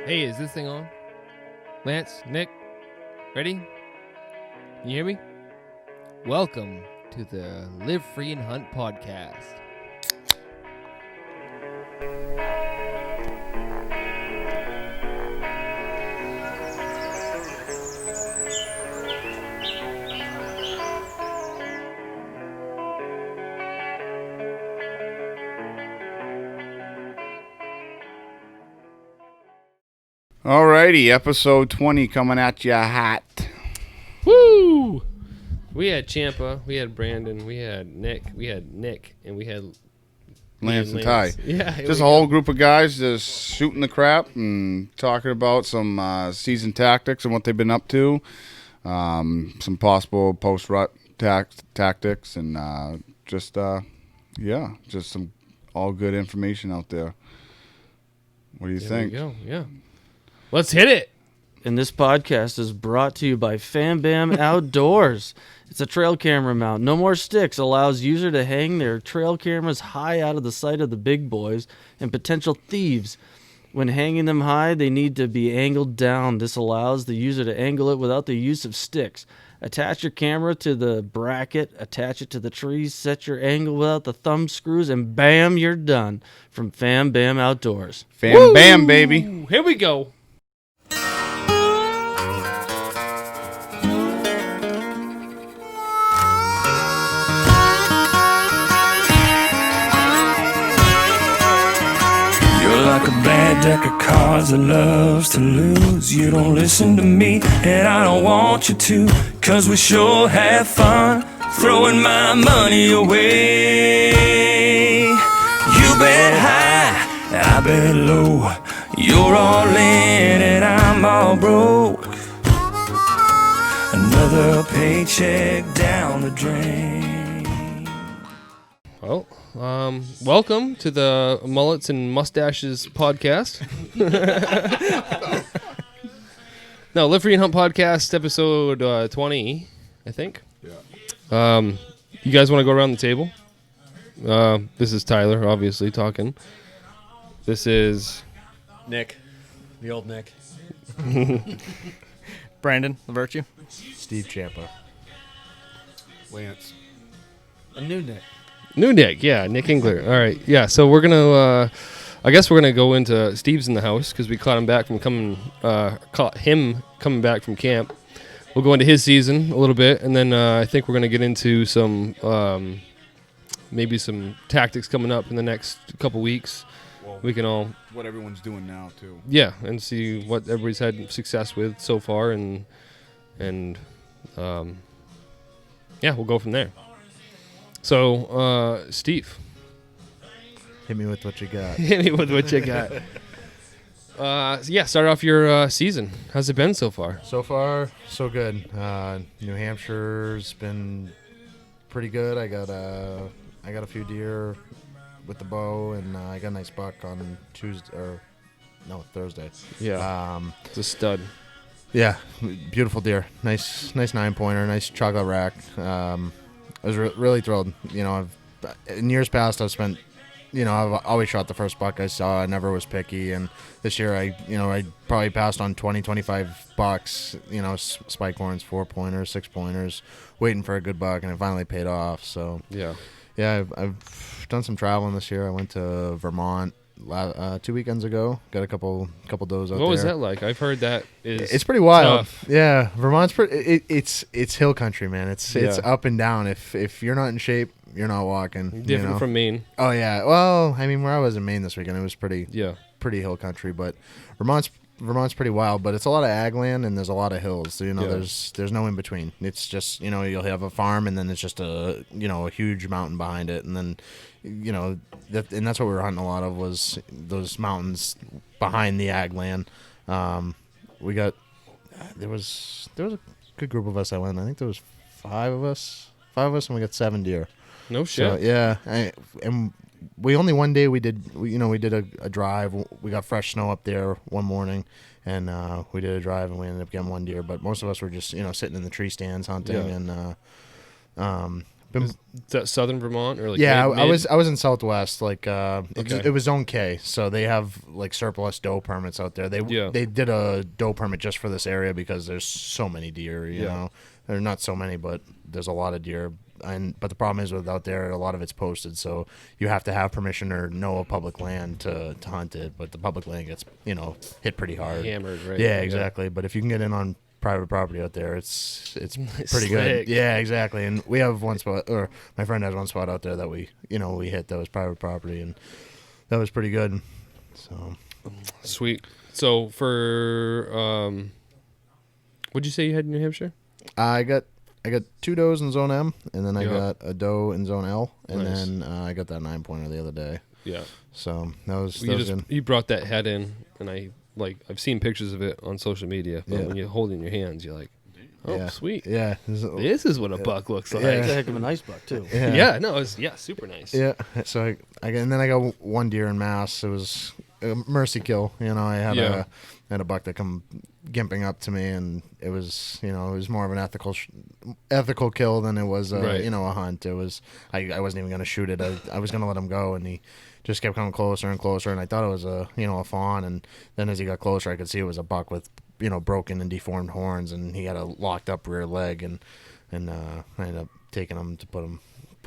Hey, is this thing on? Lance, Nick, ready? Can you hear me? Welcome to the Live Free and Hunt podcast. Alrighty, episode 20 coming at you hot. Woo! We had Champa, we had Brandon, we had Nick, and we had Lance and Ty. Yeah, just a whole group of guys just shooting the crap and talking about some season tactics and what they've been up to. Some possible post-rut tactics and just some all good information out there. What do you think? There we go, yeah. Let's hit it. And this podcast is brought to you by Fam Bam Outdoors. It's a trail camera mount. No more sticks allows user to hang their trail cameras high out of the sight of the big boys and potential thieves. When hanging them high, they need to be angled down. This allows the user to angle it without the use of sticks. Attach your camera to the bracket, attach it to the trees, set your angle without the thumb screws, and bam, you're done. From Fam Bam Outdoors. Fam Bam, baby. Here we go. Like a bad deck of cards that loves to lose. You don't listen to me, and I don't want you to, 'cause we sure have fun throwing my money away. You bet high, I bet low. You're all in and I'm all broke. Another paycheck down the drain. Well, welcome to the Mullets and Mustaches podcast. No, Live Free and Hunt podcast, episode 20, I think. Yeah. You guys want to go around the table? This is Tyler, obviously, talking. This is Nick, the old Nick. Brandon, Lavertue. Steve Champa. Lance. A new Nick. New Nick, yeah, Nick Engler. All right, yeah. So we're gonna, I guess we're gonna go into Steve's in the house because we caught him back from coming back from camp. We'll go into his season a little bit, and then I think we're gonna get into some, maybe some tactics coming up in the next couple weeks. Well, we can all what everyone's doing now too. Yeah, and see what everybody's had success with so far, and yeah, we'll go from there. So, Steve. Hit me with what you got. Hit me with what you got. Yeah, start off your season. How's it been so far? So far, so good. New Hampshire's been pretty good. I got a few deer with the bow, and I got a nice buck on Thursday. Yeah, it's a stud. Yeah, beautiful deer. Nice 9-pointer, nice chocolate rack. I was really thrilled. You know, in years past, I've always shot the first buck I saw. I never was picky, and this year I probably passed on 20-25 bucks. You know, spike horns, 4-pointers, 6-pointers, waiting for a good buck, and it finally paid off. So yeah, I've done some traveling this year. I went to Vermont 2 weekends ago. Got a couple does out there. What was that like? I've heard that it's pretty wild. Tough. Yeah, Vermont's it's hill country, man. It's up and down. If you're not in shape, you're not walking. Different from Maine. Oh yeah. Well, I mean, where I was in Maine this weekend, it was pretty hill country. But Vermont's pretty wild. But it's a lot of ag land, and there's a lot of hills. So, there's no in between. It's just you'll have a farm, and then it's just a huge mountain behind it, and then and that's what we were hunting a lot of, was those mountains behind the ag land. There was a good group of us that went. I think there was five of us, and we got 7 deer. No shit. So, yeah, and we only one day we did a drive. We got fresh snow up there one morning, and we did a drive, and we ended up getting 1 deer. But most of us were just sitting in the tree stands hunting, and Is that southern Vermont or like Yeah, mid? I was in Southwest, like Okay. it was Zone K, so they have like surplus doe permits out there. They did a doe permit just for this area because there's so many deer. You know, there are not so many, but there's a lot of deer. But the problem is with out there, a lot of it's posted, so you have to have permission or know of public land to hunt it. But the public land gets hit pretty hard, Hammered, right? Yeah, exactly. But if you can get in on private property out there, it's pretty Slick. good. Yeah, exactly. And we have one spot, or my friend has one spot out there that we hit that was private property, and that was pretty good. So Sweet. So for what'd you say you had in New Hampshire? I got 2 does in Zone M, and then I Yeah. got a doe in Zone L, and Nice. then I got that 9-pointer the other day. Yeah. So that was You good. you brought that head in, and I've seen pictures of it on social media. But Yeah. when you hold it in your hands, you're like, oh, Yeah. sweet. Yeah. This is what a buck looks like. Yeah. It's a heck of a nice buck too. Yeah. No, it's super nice. Yeah. So and then I got one deer in Mass. It was a mercy kill. I had Yeah. a buck that come gimping up to me, and it was more of an ethical kill than it was Right. a hunt. It was I wasn't even gonna shoot it. I was gonna let him go, and he just kept coming closer and closer, and I thought it was a fawn, and then as he got closer, I could see it was a buck with broken and deformed horns, and he had a locked up rear leg, and I ended up taking him to put him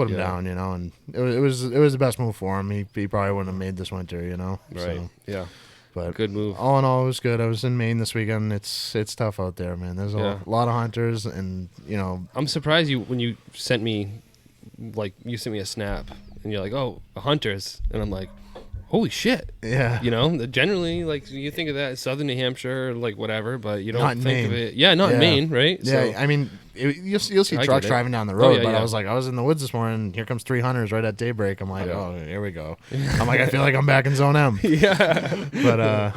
Yeah. down, and it was the best move for him. He probably wouldn't have made this winter, Right. So, Yeah. but Good move. all in all, it was good. I was in Maine this weekend. It's tough out there, man. There's Yeah. a lot of hunters, and I'm surprised when you sent me a snap, and you're like, oh, hunters, and I'm like, holy shit. yeah, Generally, you think of that as southern New Hampshire, whatever, but you don't Not in think of Maine. it. Yeah, not in Yeah. Maine, right? yeah. So, I mean, you'll see I trucks get it. driving down the Oh, road, yeah, but yeah. I was in the woods this morning. And here comes 3 hunters right at daybreak. I'm like, Yeah. oh, here we go. I'm like, I feel like I'm back in Zone M. yeah. But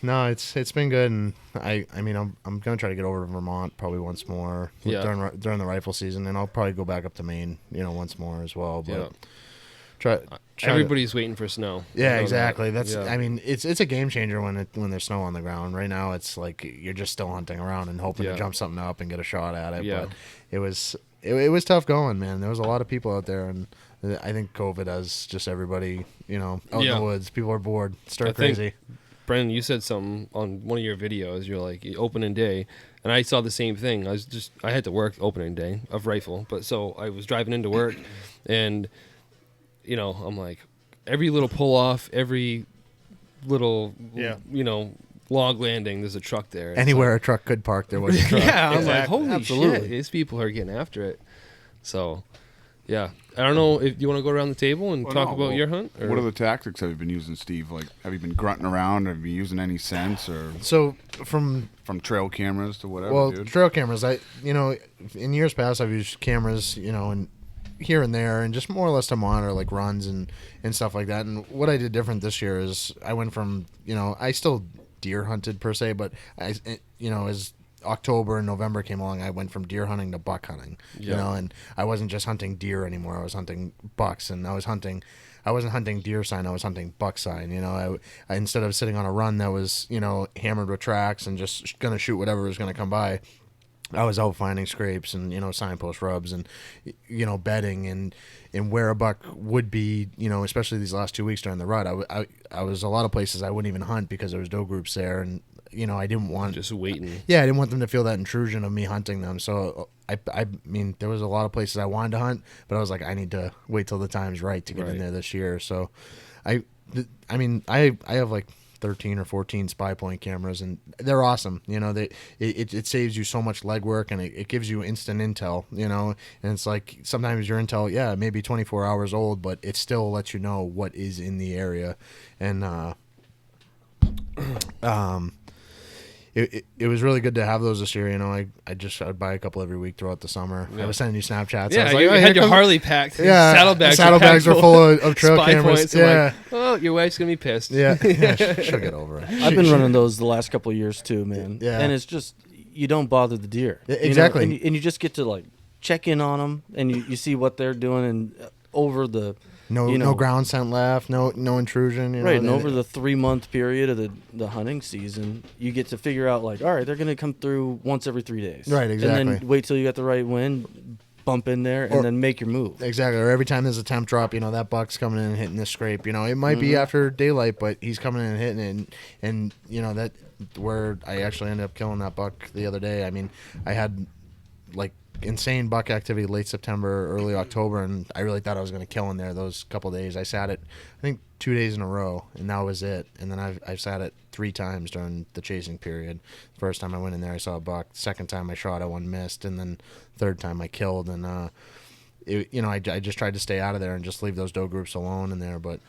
no, it's been good, and I mean I'm gonna try to get over to Vermont probably once more during the rifle season, and I'll probably go back up to Maine, once more as well. But Yeah. try Everybody's waiting for snow. I Yeah, know that. exactly. That's. Yeah. I mean, it's a game changer when there's snow on the ground. Right now, it's like you're just still hunting around and hoping Yeah. to jump something up and get a shot at it. Yeah. But it was tough going, man. There was a lot of people out there, and I think COVID has just everybody, out in Yeah. the woods. People are bored, stir I think- crazy. Brendan, you said something on one of your videos. You're like, opening day. And I saw the same thing. I had to work opening day of rifle. But so I was driving into work, and, I'm like, every little pull off, every little, log landing, there's a truck there. It's Anywhere a truck could park, there was a truck. yeah, I'm like, Exactly. holy Absolutely. shit, these people are getting after it. So, yeah. I don't know if you want to go around the table and talk about your hunt. Or? What other tactics have you been using, Steve? Like, have you been grunting around? Have you been using any sense or So from trail cameras to whatever, Well, dude? trail cameras. In years past, I've used cameras, and here and there, and just more or less to monitor like runs and stuff like that. And what I did different this year is I went from, I still deer hunted per se, but as October and November came along, I went from deer hunting to buck hunting. Yeah. And I wasn't just hunting deer anymore. I was hunting bucks, and I wasn't hunting deer sign. I was hunting buck sign. I instead of sitting on a run that was hammered with tracks and just gonna shoot whatever was gonna come by, I was out finding scrapes and signpost rubs and bedding and where a buck would be, especially these last 2 weeks during the rut. I was a lot of places I wouldn't even hunt because there was doe groups there, and I didn't want Just waiting. I didn't want them to feel that intrusion of me hunting them. So I mean, there was a lot of places I wanted to hunt, but I was like, I need to wait till the time's right to get in there this year. So I have like 13 or 14 spy point cameras, and they're awesome. It saves you so much legwork, and it gives you instant intel, and it's like sometimes your intel, maybe 24 hours old, but it still lets you know what is in the area. And it was really good to have those this year. I'd buy a couple every week throughout the summer. I was sending you Snapchats. I Yeah, was like, you "Oh, had here your comes-" Harley packed. Yeah, Saddlebags. saddlebags were full of trail spy cameras. points. I'm Yeah, like, oh, your wife's going to be pissed. yeah, she'll get over it. I've been running those the last couple of years too, man. Yeah. And it's just you don't bother the deer. Yeah, exactly. And you just get to like check in on them, and you see what they're doing, and over the No ground scent left. No intrusion. right, and over the 3-month period of the hunting season, you get to figure out like, all right, they're going to come through once every 3 days. Right, exactly. And then wait till you got the right wind, bump in there and then make your move. Exactly. Or every time there's a temp drop, that buck's coming in and hitting the scrape. It might be after daylight, but he's coming in and hitting it. And that where I actually ended up killing that buck the other day. I mean, I had like insane buck activity late September, early October, and I really thought I was going to kill in there those couple days. I sat it, I think, 2 days in a row, and that was it. And then I've sat it 3 times during the chasing period. First time I went in there, I saw a buck. Second time I shot, one missed, and then third time I killed. And I just tried to stay out of there and just leave those doe groups alone in there. But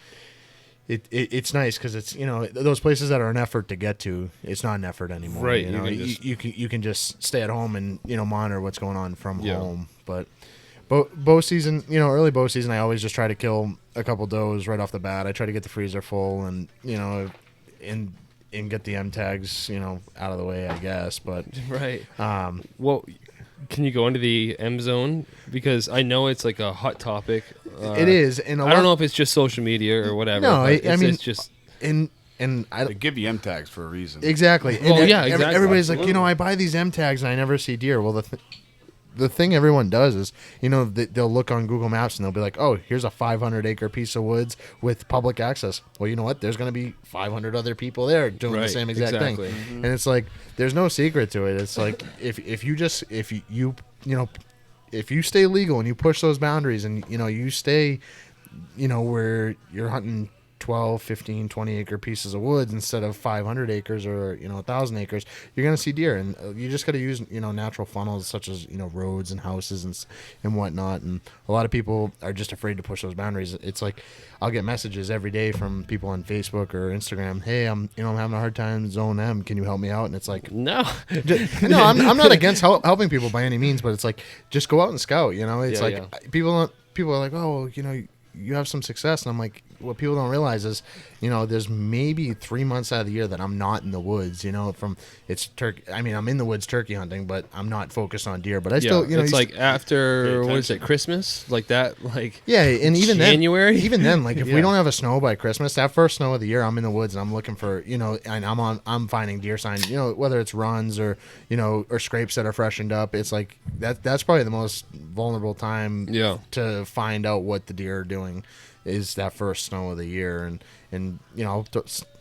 it's nice because it's those places that are an effort to get to, it's not an effort anymore. Right. You can just stay at home and monitor what's going on from home. But bow season, early bow season, I always just try to kill a couple does right off the bat. I try to get the freezer full and and get the M tags out of the way, I guess. But right. Well, can you go into the M zone, because I know it's like a hot topic. It is, and I don't know if it's just social media or whatever. No, I mean, it's just and they give you M tags for a reason. Exactly. Well, and exactly. Everybody's Absolutely. like, I buy these M tags and I never see deer. Well, the thing everyone does is, they'll look on Google Maps and they'll be like, oh, here's a 500-acre piece of woods with public access. Well, you know what? There's going to be 500 other people there doing the same exact thing. Mm-hmm. And it's like, there's no secret to it. It's like, if you stay legal and you push those boundaries and, you stay, where you're hunting 12, 15, 20 acre pieces of woods instead of 500 acres or 1,000 acres, you're going to see deer. And you just got to use natural funnels such as roads and houses and whatnot. And a lot of people are just afraid to push those boundaries. It's like I'll get messages every day from people on Facebook or Instagram, hey, I'm having a hard time zone M, can you help me out? And it's like, no. No, I'm not against helping people by any means, but it's like, just go out and scout. It's people are like, oh, you have some success, and I'm like, what people don't realize is, there's maybe 3 months out of the year that I'm not in the woods. I'm in the woods turkey hunting, but I'm not focused on deer. But I still, it's like after what is it, Christmas, like that, like and even January. Even then, like if we don't have a snow by Christmas, that first snow of the year, I'm in the woods and I'm looking for, and I'm finding deer signs, whether it's runs or or scrapes that are freshened up. It's like that's probably the most vulnerable time to find out what the deer are doing. Is that first snow of the year, and I'll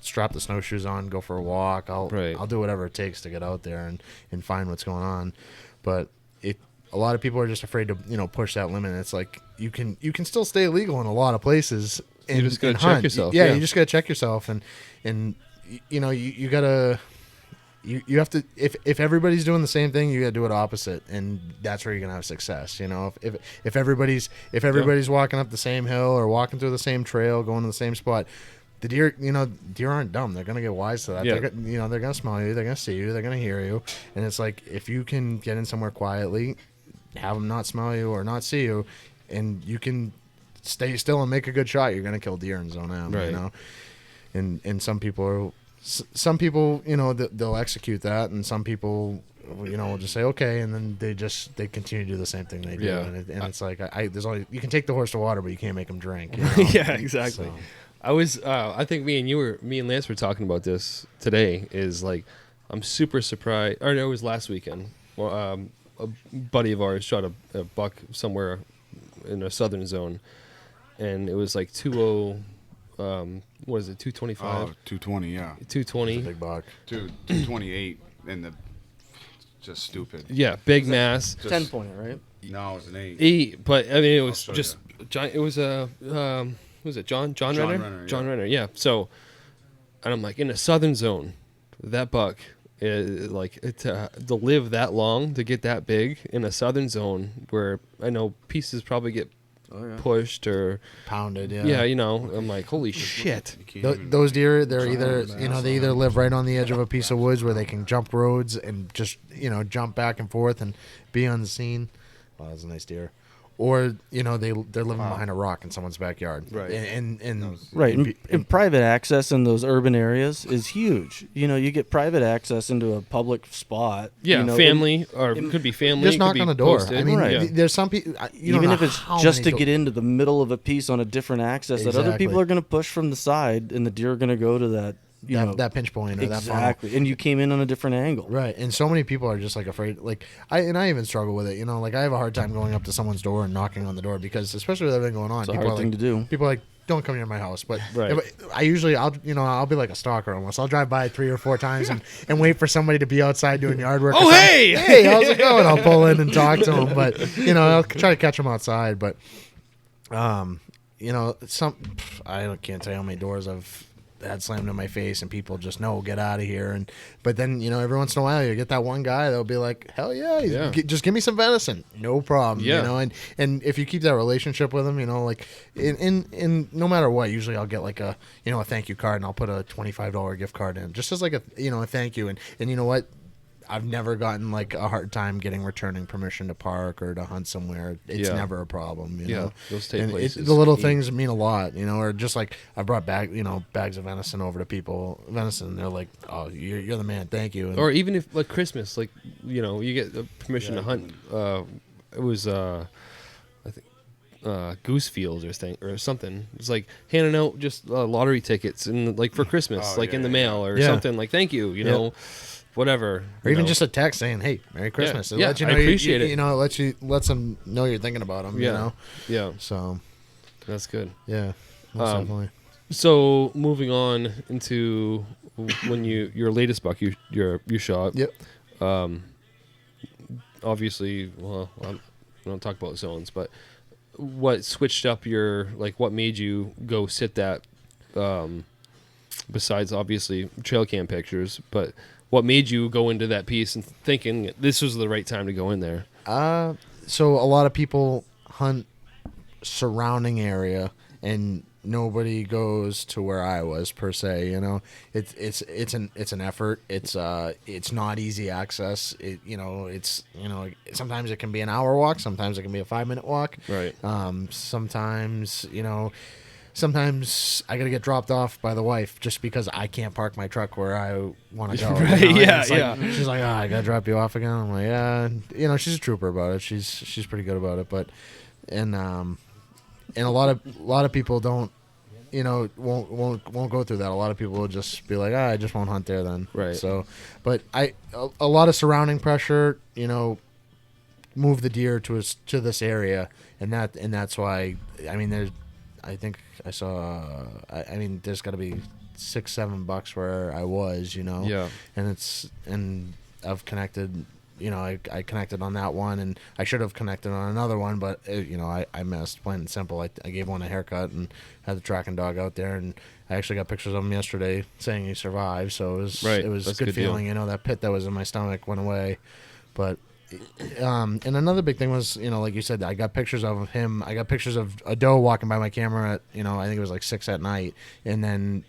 strap the snowshoes on, go for a walk. I'll do whatever it takes to get out there and find what's going on. But a lot of people are just afraid to push that limit. It's like you can still stay legal in a lot of places. And, you just gotta check hunt. yourself. You just gotta check yourself, and you gotta. You have to, if everybody's doing the same thing, you got to do it opposite, and that's where you're gonna have success. If everybody's walking up the same hill or walking through the same trail, going to the same spot, the deer aren't dumb. They're gonna get wise to that. Yeah. They're gonna smell you, they're gonna see you, they're gonna hear you, and it's like if you can get in somewhere quietly, have them not smell you or not see you, and you can stay still and make a good shot, you're gonna kill deer in zone M. Right. And some people they'll execute that, and some people will just say okay, and then they continue to do the same thing they do. And it's like you can take the horse to water, but you can't make them drink. Yeah, exactly. So. I think me and Lance were talking about this today. Is like, I'm super surprised. Or no, it was last weekend. Well, a buddy of ours shot a buck somewhere in a southern zone, and it was like 2:0. What is it? 225. 220. Yeah. 220. Big buck. 228, and the just stupid. Yeah, big mass. 10-pointer, right? No, it was an 8. 8, but I mean it was show just giant. It was was it John Renner? Renner, John yeah. Renner. Yeah. So, and I'm like, in a southern zone, that buck, to live that long, to get that big in a southern zone where I know pieces probably get pushed or Pounded. yeah, I'm like, holy shit. Those deer, they're either they either live right on the edge of a piece of woods where they can jump roads and just jump back and forth and be unseen. Wow, that's a nice deer. Or they're living behind a rock in someone's backyard. Right. And private access in those urban areas is huge. You get private access into a public spot. Yeah, family, or it could be family. Just it knock could be on the door. posted. I mean, Right. there's some people. Even if it's just to get into the middle of a piece on a different access that other Exactly. people are going to push from the side, and the deer are going to go to that that pinch point or that funnel. Exactly. And you came in on a different angle. Right, and so many people are just like afraid. Like I even struggle with it. You know, like I have a hard time going up to someone's door and knocking on the door because, especially with everything going on, It's a people hard are thing like, to do. people are like, don't come near my house. But Right. I'll be like a stalker almost. I'll drive by 3 or 4 times and wait for somebody to be outside doing yard work. Oh, hey! Hey, how's it going? I'll pull in and talk to them. But I'll try to catch them outside. But I can't tell you how many doors I've had slammed in my face and people just get out of here. But then every once in a while you get that one guy that'll be like, hell yeah. Just give me some venison, no problem. And if you keep that relationship with them, like in no matter what, usually I'll get like a thank you card and I'll put a $25 gift card in just as like a a thank you. And you know what, I've never gotten like a hard time getting returning permission to park or to hunt somewhere. It's never a problem. You know, those take and places. the little things mean a lot. Or just like I brought bags of venison over to people. Venison, they're like, "Oh, you're the man, thank you." And or even if like Christmas, like you get the permission to hunt. It was I think Goose Fields or something. It's like handing out just lottery tickets and like for Christmas, in the mail or something. Like thank you, you know. Whatever, or even just a text saying, "Hey, Merry Christmas." Yeah, Let you I know appreciate it. It lets them know you're thinking about them. Yeah. So That's good. yeah, most definitely. So moving on into when your latest buck you shot. Yep. Obviously, well, I don't talk about zones, but what switched up what made you go sit that? Besides obviously trail cam pictures, but what made you go into that piece and thinking this was the right time to go in there? So a lot of people hunt surrounding area, and nobody goes to where I was per se. It's an effort. It's not easy access. Sometimes it can be an hour walk. Sometimes it can be a 5-minute walk. Right. Sometimes I gotta get dropped off by the wife just because I can't park my truck where I want to go. Right, And yeah, it's like, she's like, I gotta drop you off again. I'm like, yeah. She's a trooper about it. She's pretty good about it. But and a lot of people don't, won't go through that. A lot of people will just be like, I just won't hunt there then. Right. So, but a lot of surrounding pressure, move the deer to this area, and that's why. I think I saw. There's got to be 6-7 bucks where I was, Yeah. And I've connected. I connected on that one, and I should have connected on another one, but I missed. Plain and simple. I gave one a haircut and had the tracking dog out there, and I actually got pictures of him yesterday saying he survived. So it was Right. it was That's good a good deal. feeling. That pit that was in my stomach went away, but. And another big thing was, like you said, I got pictures of him. I got pictures of a doe walking by my camera at, I think it was like 6 at night. And then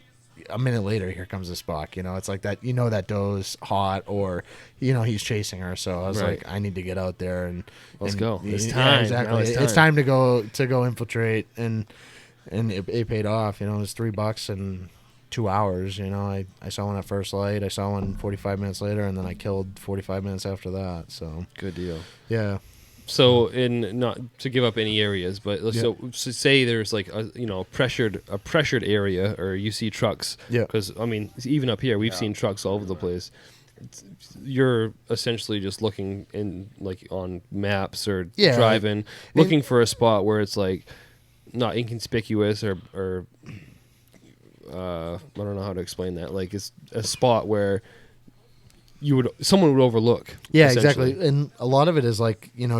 a minute later, here comes this buck. It's like that, that doe's hot or, he's chasing her. So I was Right. like, I need to get out there and Let's go. It's Yeah, time. exactly. Now It's time to go infiltrate. And it paid off. It was $3 and 2 hours. I saw one at first light. I saw one 45 minutes later, and then I killed 45 minutes after that. So Good deal. yeah. So, in not to give up any areas, but so say there's like a pressured area, or you see trucks. Yeah. Because even up here, we've seen trucks all over the place. You're essentially just looking in on maps or driving, looking for a spot where it's like not inconspicuous or I don't know how to explain that. Like it's a spot where someone would overlook. Yeah, essentially. exactly. And a lot of it is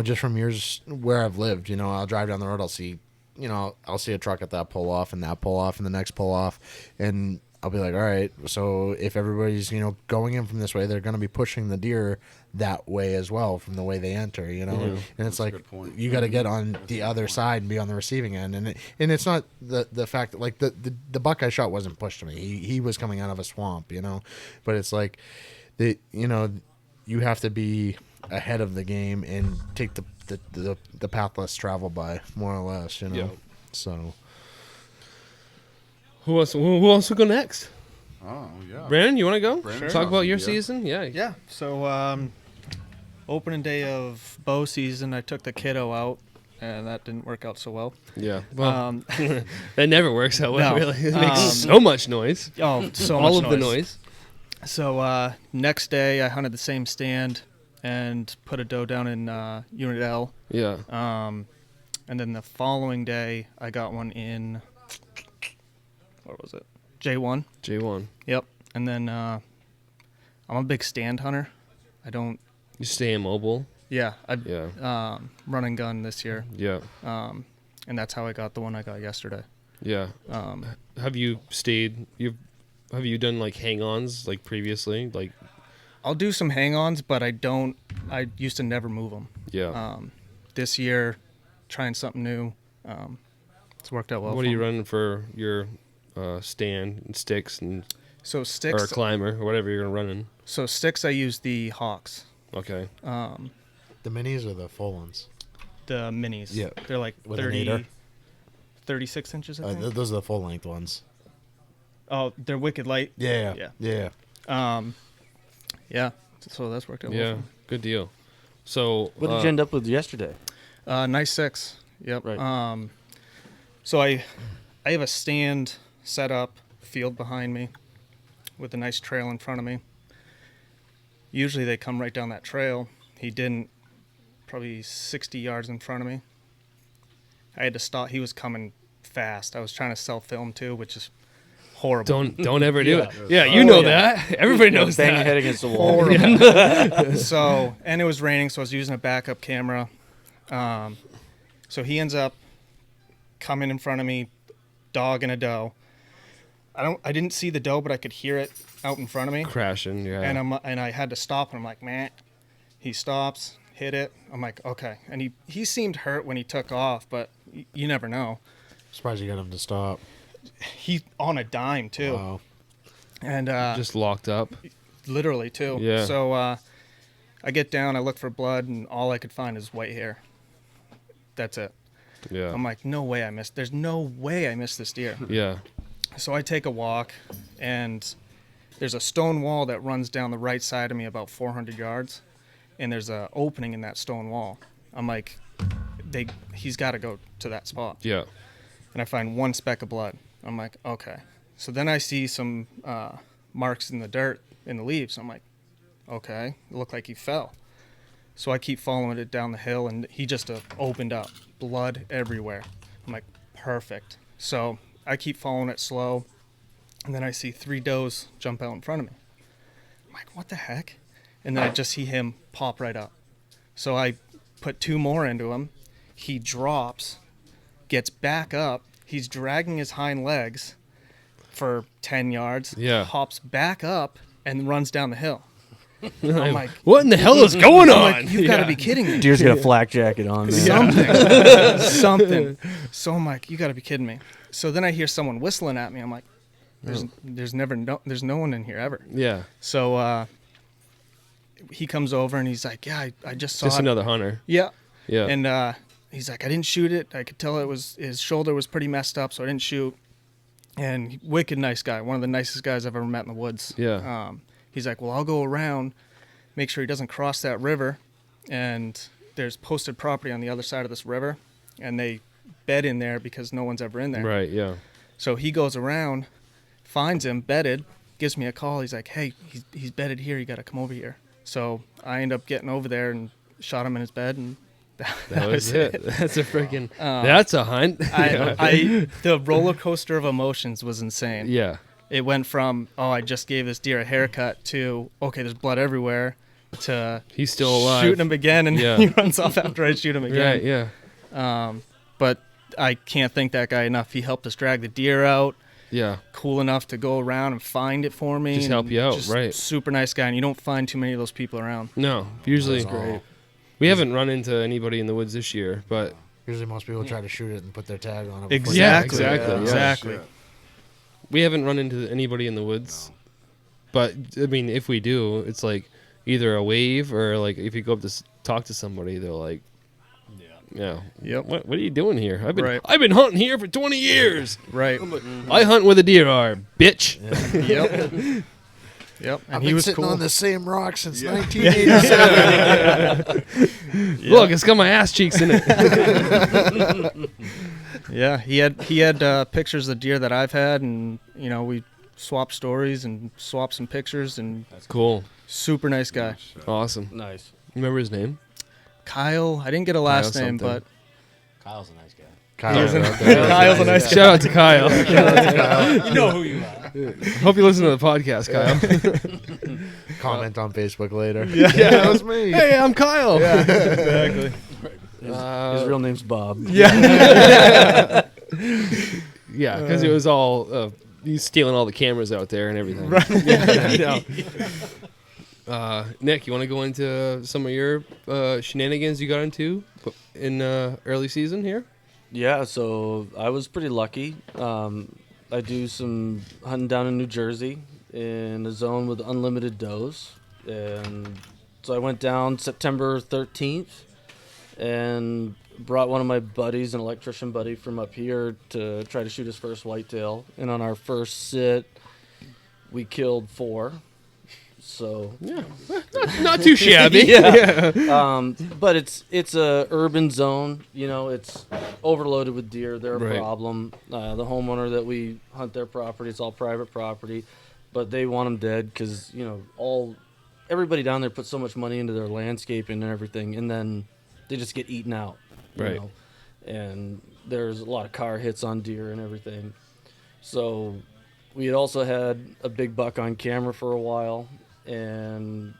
just from years where I've lived. I'll drive down the road. I'll see, I'll see a truck at that pull off and the next pull off, and I'll be like, all right. So if everybody's going in from this way, they're going to be pushing the deer that way as well from the way they enter. And it's like you got to get on the other side and be on the receiving end. And it's not the fact that the buck I shot wasn't pushed to me. He was coming out of a swamp. But it's like you have to be ahead of the game and take the path less traveled by, more or less. Yeah. So. Who else will go next? Oh, yeah. Brandon, you want to go? Brandon Talk about your yeah. season? Yeah. Yeah. So opening day of bow season, I took the kiddo out, and that didn't work out so well. Yeah. Well, Um, that never works out well, No. really. It makes so much noise. oh, so All much of the noise. So next day, I hunted the same stand and put a doe down in Unit L. Yeah. And then the following day, I got one in, what was it? J1. J1. Yep. And then I'm a big stand hunter. I don't, You stay immobile. yeah, I Yeah. run and gun this year. Yeah. And that's how I got the one I got yesterday. Yeah. Have you stayed? Have you done like hang-ons like previously? Like, I'll do some hang-ons, but I used to never move them. yeah. This year, trying something new. It's worked out well. What for are you me. running for your stand and sticks and So or sticks. a climber or whatever you're gonna run in? So sticks, I use the Hawks, Okay. The minis or the full ones? the minis. Yeah. They're like With an aider? 36 inches, I think. Those are the full length ones. Oh, they're wicked light. Yeah. Yeah. Yeah. Yeah. So that's worked out well. Yeah. for me. Good deal. So What did you end up with yesterday? Nice 6. Yep. Right. So I have a stand set up, field behind me, with a nice trail in front of me. Usually they come right down that trail. He didn't. Probably 60 yards in front of me. I had to stop. He was coming fast. I was trying to self-film too, which is horrible. don't ever do it. Yeah, you know yeah. that. Everybody knows Bang your that. head against the wall. Horrible. So, and it was raining, so I was using a backup camera. So he ends up coming in front of me, dog and a doe. I didn't see the doe, but I could hear it out in front of me. Crashing. Yeah. And I had to stop, and I'm like, man. He stops, hit it. I'm like, okay. And he seemed hurt when he took off, but you never know. Surprised you got him to stop. He on a dime too, Wow. and just locked up. literally too. Yeah. So I get down, I look for blood, and all I could find is white hair. That's it. Yeah. I'm like, no way I missed. There's no way I missed this deer. Yeah. So I take a walk, and there's a stone wall that runs down the right side of me about 400 yards, and there's a opening in that stone wall. I'm like, he's got to go to that spot. Yeah. And I find one speck of blood. I'm like, okay. So then I see some marks in the dirt, in the leaves. I'm like, okay, it looked like he fell. So I keep following it down the hill, and he just opened up, blood everywhere. I'm like, perfect. So I keep following it slow, and then I see 3 does jump out in front of me. I'm like, what the heck? And then I just see him pop right up. So I put 2 more into him. He drops, gets back up. He's dragging his hind legs for 10 yards. Yeah. Hops back up and runs down the hill. I'm like, What in the hell is going on? like, you've got to be kidding me. Deer's got a flak jacket on, man. Something. So I'm like, you got to be kidding me. So then I hear someone whistling at me. I'm like, there's no one in here ever. Yeah. So he comes over and he's like, yeah, I just saw Just it. another hunter. Yeah. Yeah. And he's like, I didn't shoot it. I could tell his shoulder was pretty messed up, so I didn't shoot. And wicked nice guy, one of the nicest guys I've ever met in the woods. Yeah. He's like, well, I'll go around, make sure he doesn't cross that river. And there's posted property on the other side of this river, and they bed in there because no one's ever in there. Right. Yeah. So he goes around, finds him bedded, gives me a call. He's like, hey, he's bedded here. You got to come over here. So I end up getting over there and shot him in his bed, and That was it. That's a freaking. That's a hunt. The roller coaster of emotions was insane. Yeah. It went from, oh, I just gave this deer a haircut, to, okay, there's blood everywhere, to He's still alive. shooting him again, and Yeah. he runs off after I shoot him again. Right. Yeah. But I can't thank that guy enough. He helped us drag the deer out, Yeah. cool enough to go around and find it for me. Just and help you out, just right. Super nice guy, and you don't find too many of those people around. No. Usually. That's great. We haven't run into anybody in the woods this year, but Usually most people try to shoot it and put their tag on it. Exactly. Yeah, exactly, yeah. Exactly. we haven't run into anybody in the woods. But I mean, if we do, it's like either a wave or like if you go up to talk to somebody, they're like, "Yeah, Yep. What are you doing here? Right. I've been hunting here for 20 years. Right. I hunt where the deer are, bitch." Yep. Yep, and I've he been was sitting cool. on the same rock since 1987. Look, it's got my ass cheeks in it. Yeah, he had pictures of deer that I've had, and we swapped stories and swapped some pictures, and Cool. super nice guy. Awesome. Nice. Remember his name? Kyle, I didn't get a last Kyle name, something. but Kyle's a nice guy. Kyle's a nice guy. Shout out to Kyle. You know who you are. Hope you listen to the podcast, Kyle. Comment on Facebook later. Yeah, that was me. Hey, I'm Kyle. Exactly. His real name's Bob. Yeah, because it was all he's stealing all the cameras out there and everything. Right. Nick, you want to go into some of your shenanigans you got into in early season here? Yeah, so I was pretty lucky. I do some hunting down in New Jersey in a zone with unlimited does. And so I went down September 13th and brought one of my buddies, an electrician buddy from up here, to try to shoot his first whitetail. And on our first sit, we killed 4. So Yeah, not too shabby. yeah. But it's a urban zone. It's overloaded with deer. They're a Right. problem. The homeowner that we hunt their property, it's all private property, but they want them dead because everybody down there puts so much money into their landscaping and everything, and then they just get eaten out. Right. And there's a lot of car hits on deer and everything. So we had also had a big buck on camera for a while. And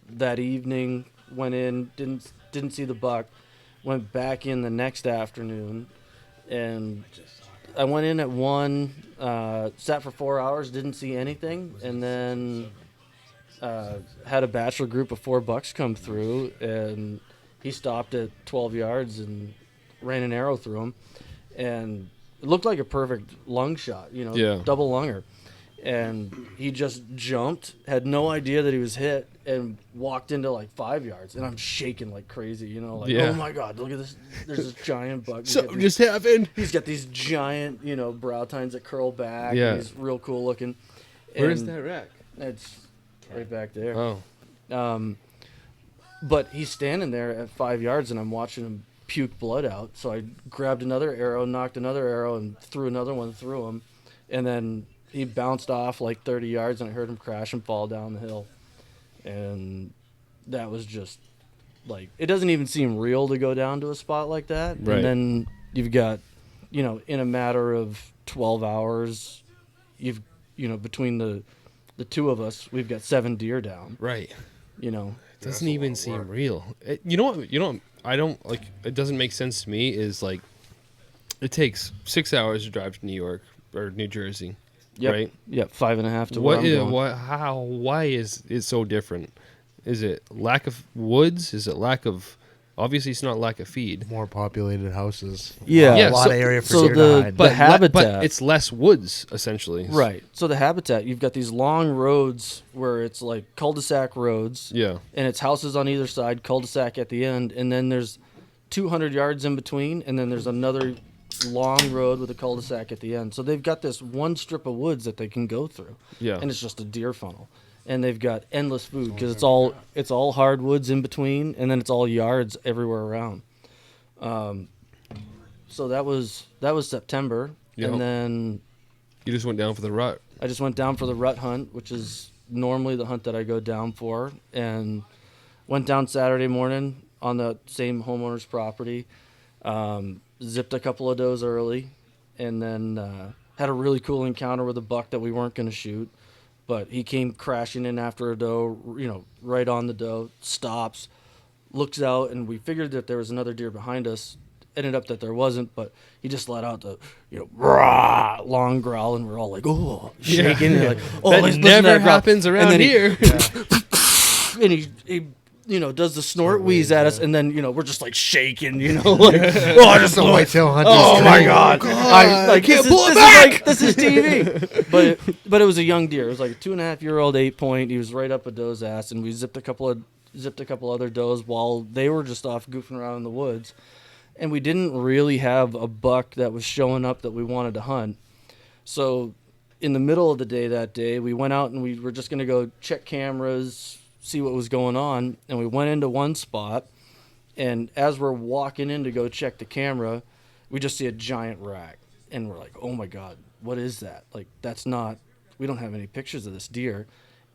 that evening went in, didn't see the buck, went back in the next afternoon, and I went in at 1, sat for 4 hours, didn't see anything, and then had a bachelor group of 4 bucks come through, and he stopped at 12 yards and ran an arrow through him, and it looked like a perfect lung shot, double lunger. And he just jumped, had no idea that he was hit, and walked into like 5 yards. And I'm shaking like crazy, Yeah. Oh my God, look at this. There's this giant buck. Something just happened. He's got these giant, brow tines that curl back. Yeah. And he's real cool looking. Where's And that rack? It's right back there. Oh, But he's standing there at 5 yards, and I'm watching him puke blood out. So I grabbed another arrow, knocked another arrow, and threw another one through him. And then he bounced off like 30 yards, and I heard him crash and fall down the hill. And that was just like, it doesn't even seem real to go down to a spot like that. Right. And then you've got, in a matter of 12 hours, between the two of us, we've got 7 deer down. right. It Doesn't even seem real. You know what? I don't like. It doesn't make sense to me. Is like, it takes 6 hours to drive to New York or New Jersey. Yep. Right. Yep. 5.5 to where What I'm is going. why is it so different? Is it lack of woods? Is it lack of? Obviously, it's not lack of feed. More populated houses. Yeah. Yeah, a lot so- of area for so deer the- to hide. but habitat. but it's less woods essentially. Right. So the habitat, you've got these long roads where it's like cul-de-sac roads. Yeah. And it's houses on either side, cul-de-sac at the end, and then there's 200 yards in between, and then there's another long road with a cul-de-sac at the end. So they've got this one strip of woods that they can go through. Yeah. And it's just a deer funnel. And they've got endless food because it's all hardwoods in between, and then it's all yards everywhere around. So that was September, Yeah. and then You just went down for the rut. I just went down for the rut hunt, which is normally the hunt that I go down for, and went down Saturday morning on the same homeowner's property. Zipped a couple of does early, and then had a really cool encounter with a buck that we weren't going to shoot, but he came crashing in after a doe, right on the doe, stops, looks out, and we figured that there was another deer behind us. Ended up that there wasn't, but he just let out the, rah, long growl, and we're all like, oh, shaking. And like, oh, That listen to never that growl. happens And around then here. And he does the snort wheeze at us, and then, we're just like shaking, like, oh, just the whitetail hunt. oh my God. I can't pull it back. This is TV. But it was a young deer. It was like a 2.5-year-old 8-point. He was right up a doe's ass, and we zipped a couple other does while they were just off goofing around in the woods. And we didn't really have a buck that was showing up that we wanted to hunt. So in the middle of the day that day, we went out and we were just going to go check cameras, see what was going on. And we went into one spot. And as we're walking in to go check the camera, we just see a giant rack. And we're like, oh, my God, what is that? Like, that's not – we don't have any pictures of this deer.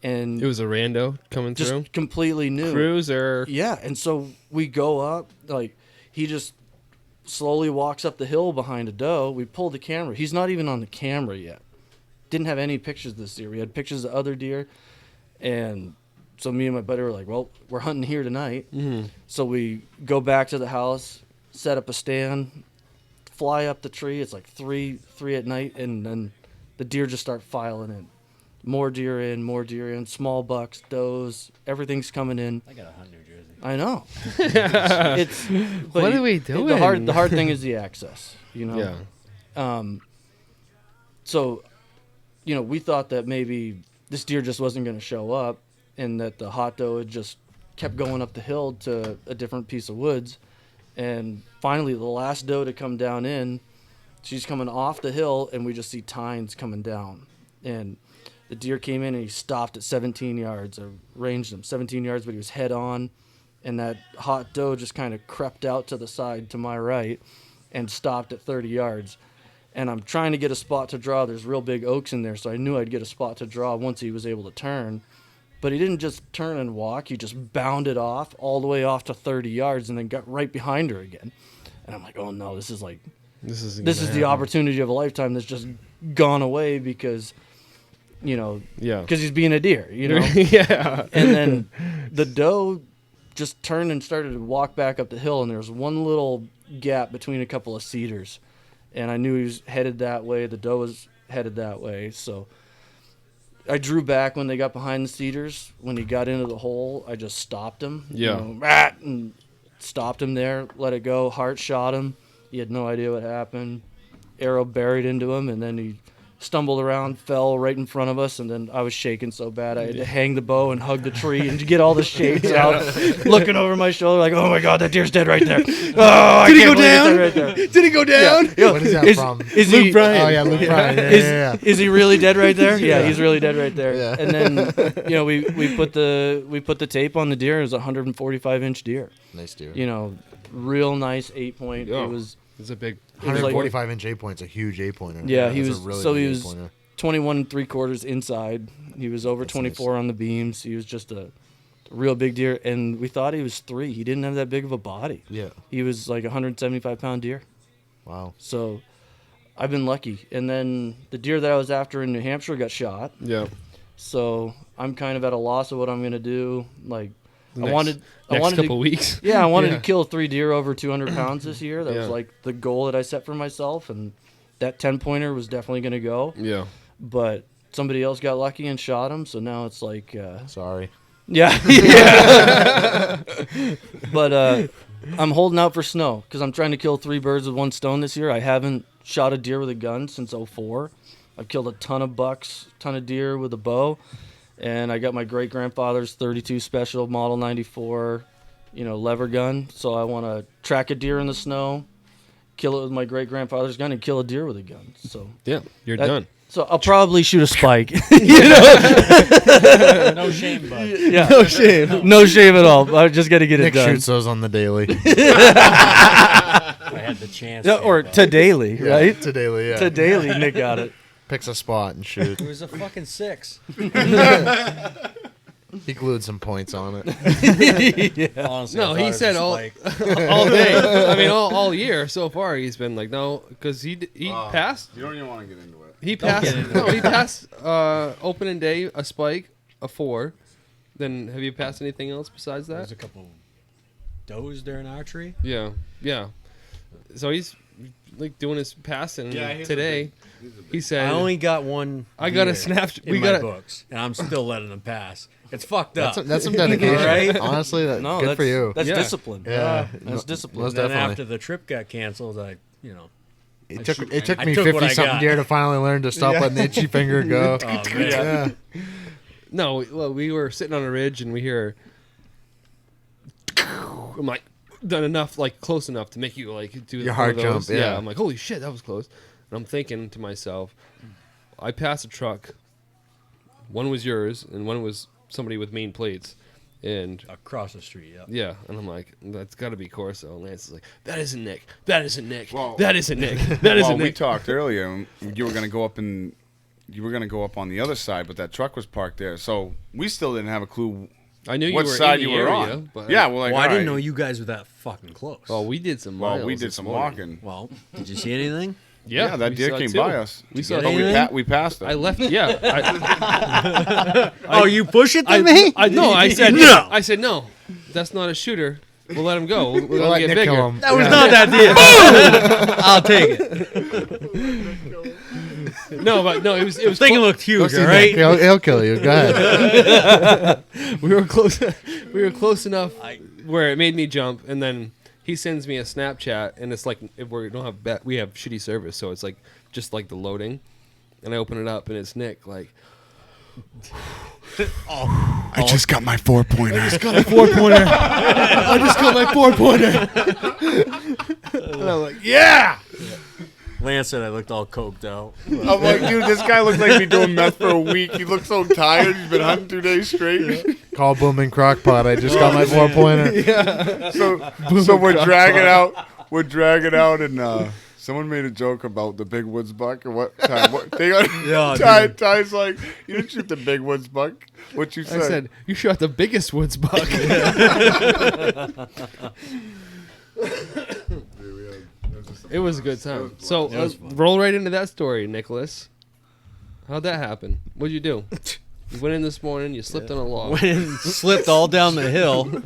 And It was a rando coming just through? completely new. Cruiser. Yeah, and so we go up, like, he just slowly walks up the hill behind a doe. We pull the camera. He's not even on the camera yet. Didn't have any pictures of this deer. We had pictures of other deer. And so me and my buddy were like, well, we're hunting here tonight. Mm-hmm. So we go back to the house, set up a stand, fly up the tree. It's like 3 at night, and then the deer just start filing in. More deer in, small bucks, does, everything's coming in. I got a hunt in New Jersey. I know. What are we doing? The hard thing is the access, you know. Yeah. So, you know, we thought that maybe this deer just wasn't going to show up, and that the hot doe had just kept going up the hill to a different piece of woods, and finally the last doe to come down in, she's coming off the hill, and we just see tines coming down, and the deer came in and he stopped at 17 yards. I ranged him 17 yards, but he was head on. And that hot doe just kind of crept out to the side to my right and stopped at 30 yards. And I'm trying to get a spot to draw. There's real big oaks in there, so I knew I'd get a spot to draw once he was able to turn. But he didn't just turn and walk. He just bounded off all the way off to 30 yards and then got right behind her again. And I'm like, oh, no, this is the opportunity of a lifetime that's just gone away because – you know, because he's being a deer, you know. Yeah. And then the doe just turned and started to walk back up the hill, and there was one little gap between a couple of cedars. And I knew he was headed that way. The doe was headed that way. So I drew back when they got behind the cedars. When he got into the hole, I just stopped him. Yeah. You know, and stopped him there, let it go. Heart shot him. He had no idea what happened. Arrow buried into him, and then he stumbled around, fell right in front of us, and then I was shaking so bad I had to hang the bow and hug the tree and get all the shakes out, looking over my shoulder like, oh my God, that deer's dead right there. Oh, Did he go believe it's down? dead right there. Did he go down? Yeah. What is that from? Is Luke he, Bryan. Oh, yeah, Luke Bryan. Yeah. Is he really dead right there? Yeah, he's really dead right there. Yeah. And then, you know, we put the tape on the deer. It was a 145-inch deer. Nice deer. You know, real nice 8-point. Yeah. It was It's a big. 145-inch 8-point's a huge 8-pointer. Yeah, he That's was. a really So big he was 8-pointer. 21 3/4 inside. He was over That's 24 on the beams. He was just a real big deer, and we thought he was 3. He didn't have that big of a body. Yeah. He was like a 175-pound deer. Wow. So I've been lucky. And then the deer that I was after in New Hampshire got shot. Yeah. So I'm kind of at a loss of what I'm gonna do. Like I Next wanted couple weeks. Yeah, I wanted to kill 3 deer over 200 pounds this year. That Yeah. was like the goal that I set for myself, and that 10-pointer was definitely gonna go. Yeah. But somebody else got lucky and shot him, so now it's like Sorry. yeah. But I'm holding out for snow because I'm trying to kill 3 birds with 1 stone this year. I haven't shot a deer with a gun since '04. I've killed a ton of bucks, ton of deer with a bow, and I got my great grandfather's '32 special model '94, lever gun. So I want to track a deer in the snow, kill it with my great grandfather's gun, and kill a deer with a gun. So Yeah. You're done. So I'll probably shoot a spike. No shame, bud. Yeah. No shame. No shame at all. I just got to get Nick it done. shoots those on the daily. I had the chance. Yeah, or to daily, right? To daily, yeah. To daily, Nick got it. Picks a spot and shoots. It was a fucking 6. He glued some points on it. Honestly, No, I thought he it was said a all spike. all day. I mean, all year so far he's been like, no, because he passed. You don't even want to get into it. He passed. No, he passed opening day a spike, a 4. Then have you passed anything else besides There's that? a couple does during archery. Yeah, yeah. So he's like doing his passing today. He said, I only got one. I got a deer snapshot. in We my got books, and I'm still letting them pass. It's fucked up. That's some dedication. Right? Honestly, good that's, for you. That's Yeah. discipline. Yeah. That's discipline. Most then definitely. after the trip got canceled, It took I me took what I 50 something got. deer to finally learn to stop letting the itchy finger go. Oh, man. Yeah. No, well, we were sitting on a ridge and we hear. I'm like, done enough, like close enough to make you like do Your one heart of those. jump, yeah. I'm like, holy shit, that was close. And I'm thinking to myself, I passed a truck. One was yours, and one was somebody with Maine plates. And Across the street, yeah. yeah, and I'm like, that's got to be Corso. And Lance is like, that isn't Nick. That isn't Nick. Well- that isn't Nick. That isn't Well, we Nick. talked earlier. And you were gonna go up and you were gonna go up on the other side, but that truck was parked there. So we still didn't have a clue I knew what you were side in the you were area, on. But Yeah, we're like, Well, I all didn't right. know you guys were that fucking close. Well, we did some miles. Well, we did this some morning. walking. Well, did you see anything? Yeah, that we deer saw it came too. by us. We saw But anything? we passed it. I left. Yeah. Oh, you push it to me? No, I said No. I said no. That's not a shooter. We'll let him go. We'll We'll let let him get Nick bigger. kill him. That was not that deer. I'll take it. No, but no, it was. The thing looked huge, See all Nick, right? he'll kill you. Go ahead. We were close. We were close enough where it made me jump, and then he sends me a Snapchat, and it's like if we don't have we have shitty service, so it's like just like the loading, and I open it up, and it's Nick like. I just got my 4-pointer. I just got my 4-pointer. And I'm like, yeah. Lance said I looked all coked out. I'm like, dude, this guy looks like he's been doing meth for a week. He looks so tired. He's been hunting 2 days straight. Call Booming Crockpot. I just got my 4-pointer. So we're dragging out. We're dragging out, and someone made a joke about the big woods buck and what time. What, they got, Yeah, Ty's like, you didn't shoot the big woods buck. What you said? I said, you shot the biggest woods buck. It was a good time. So roll right into that story, Nicholas. How'd that happen? What'd you do? You went in this morning. You slipped on a log. Went and slipped all down the hill.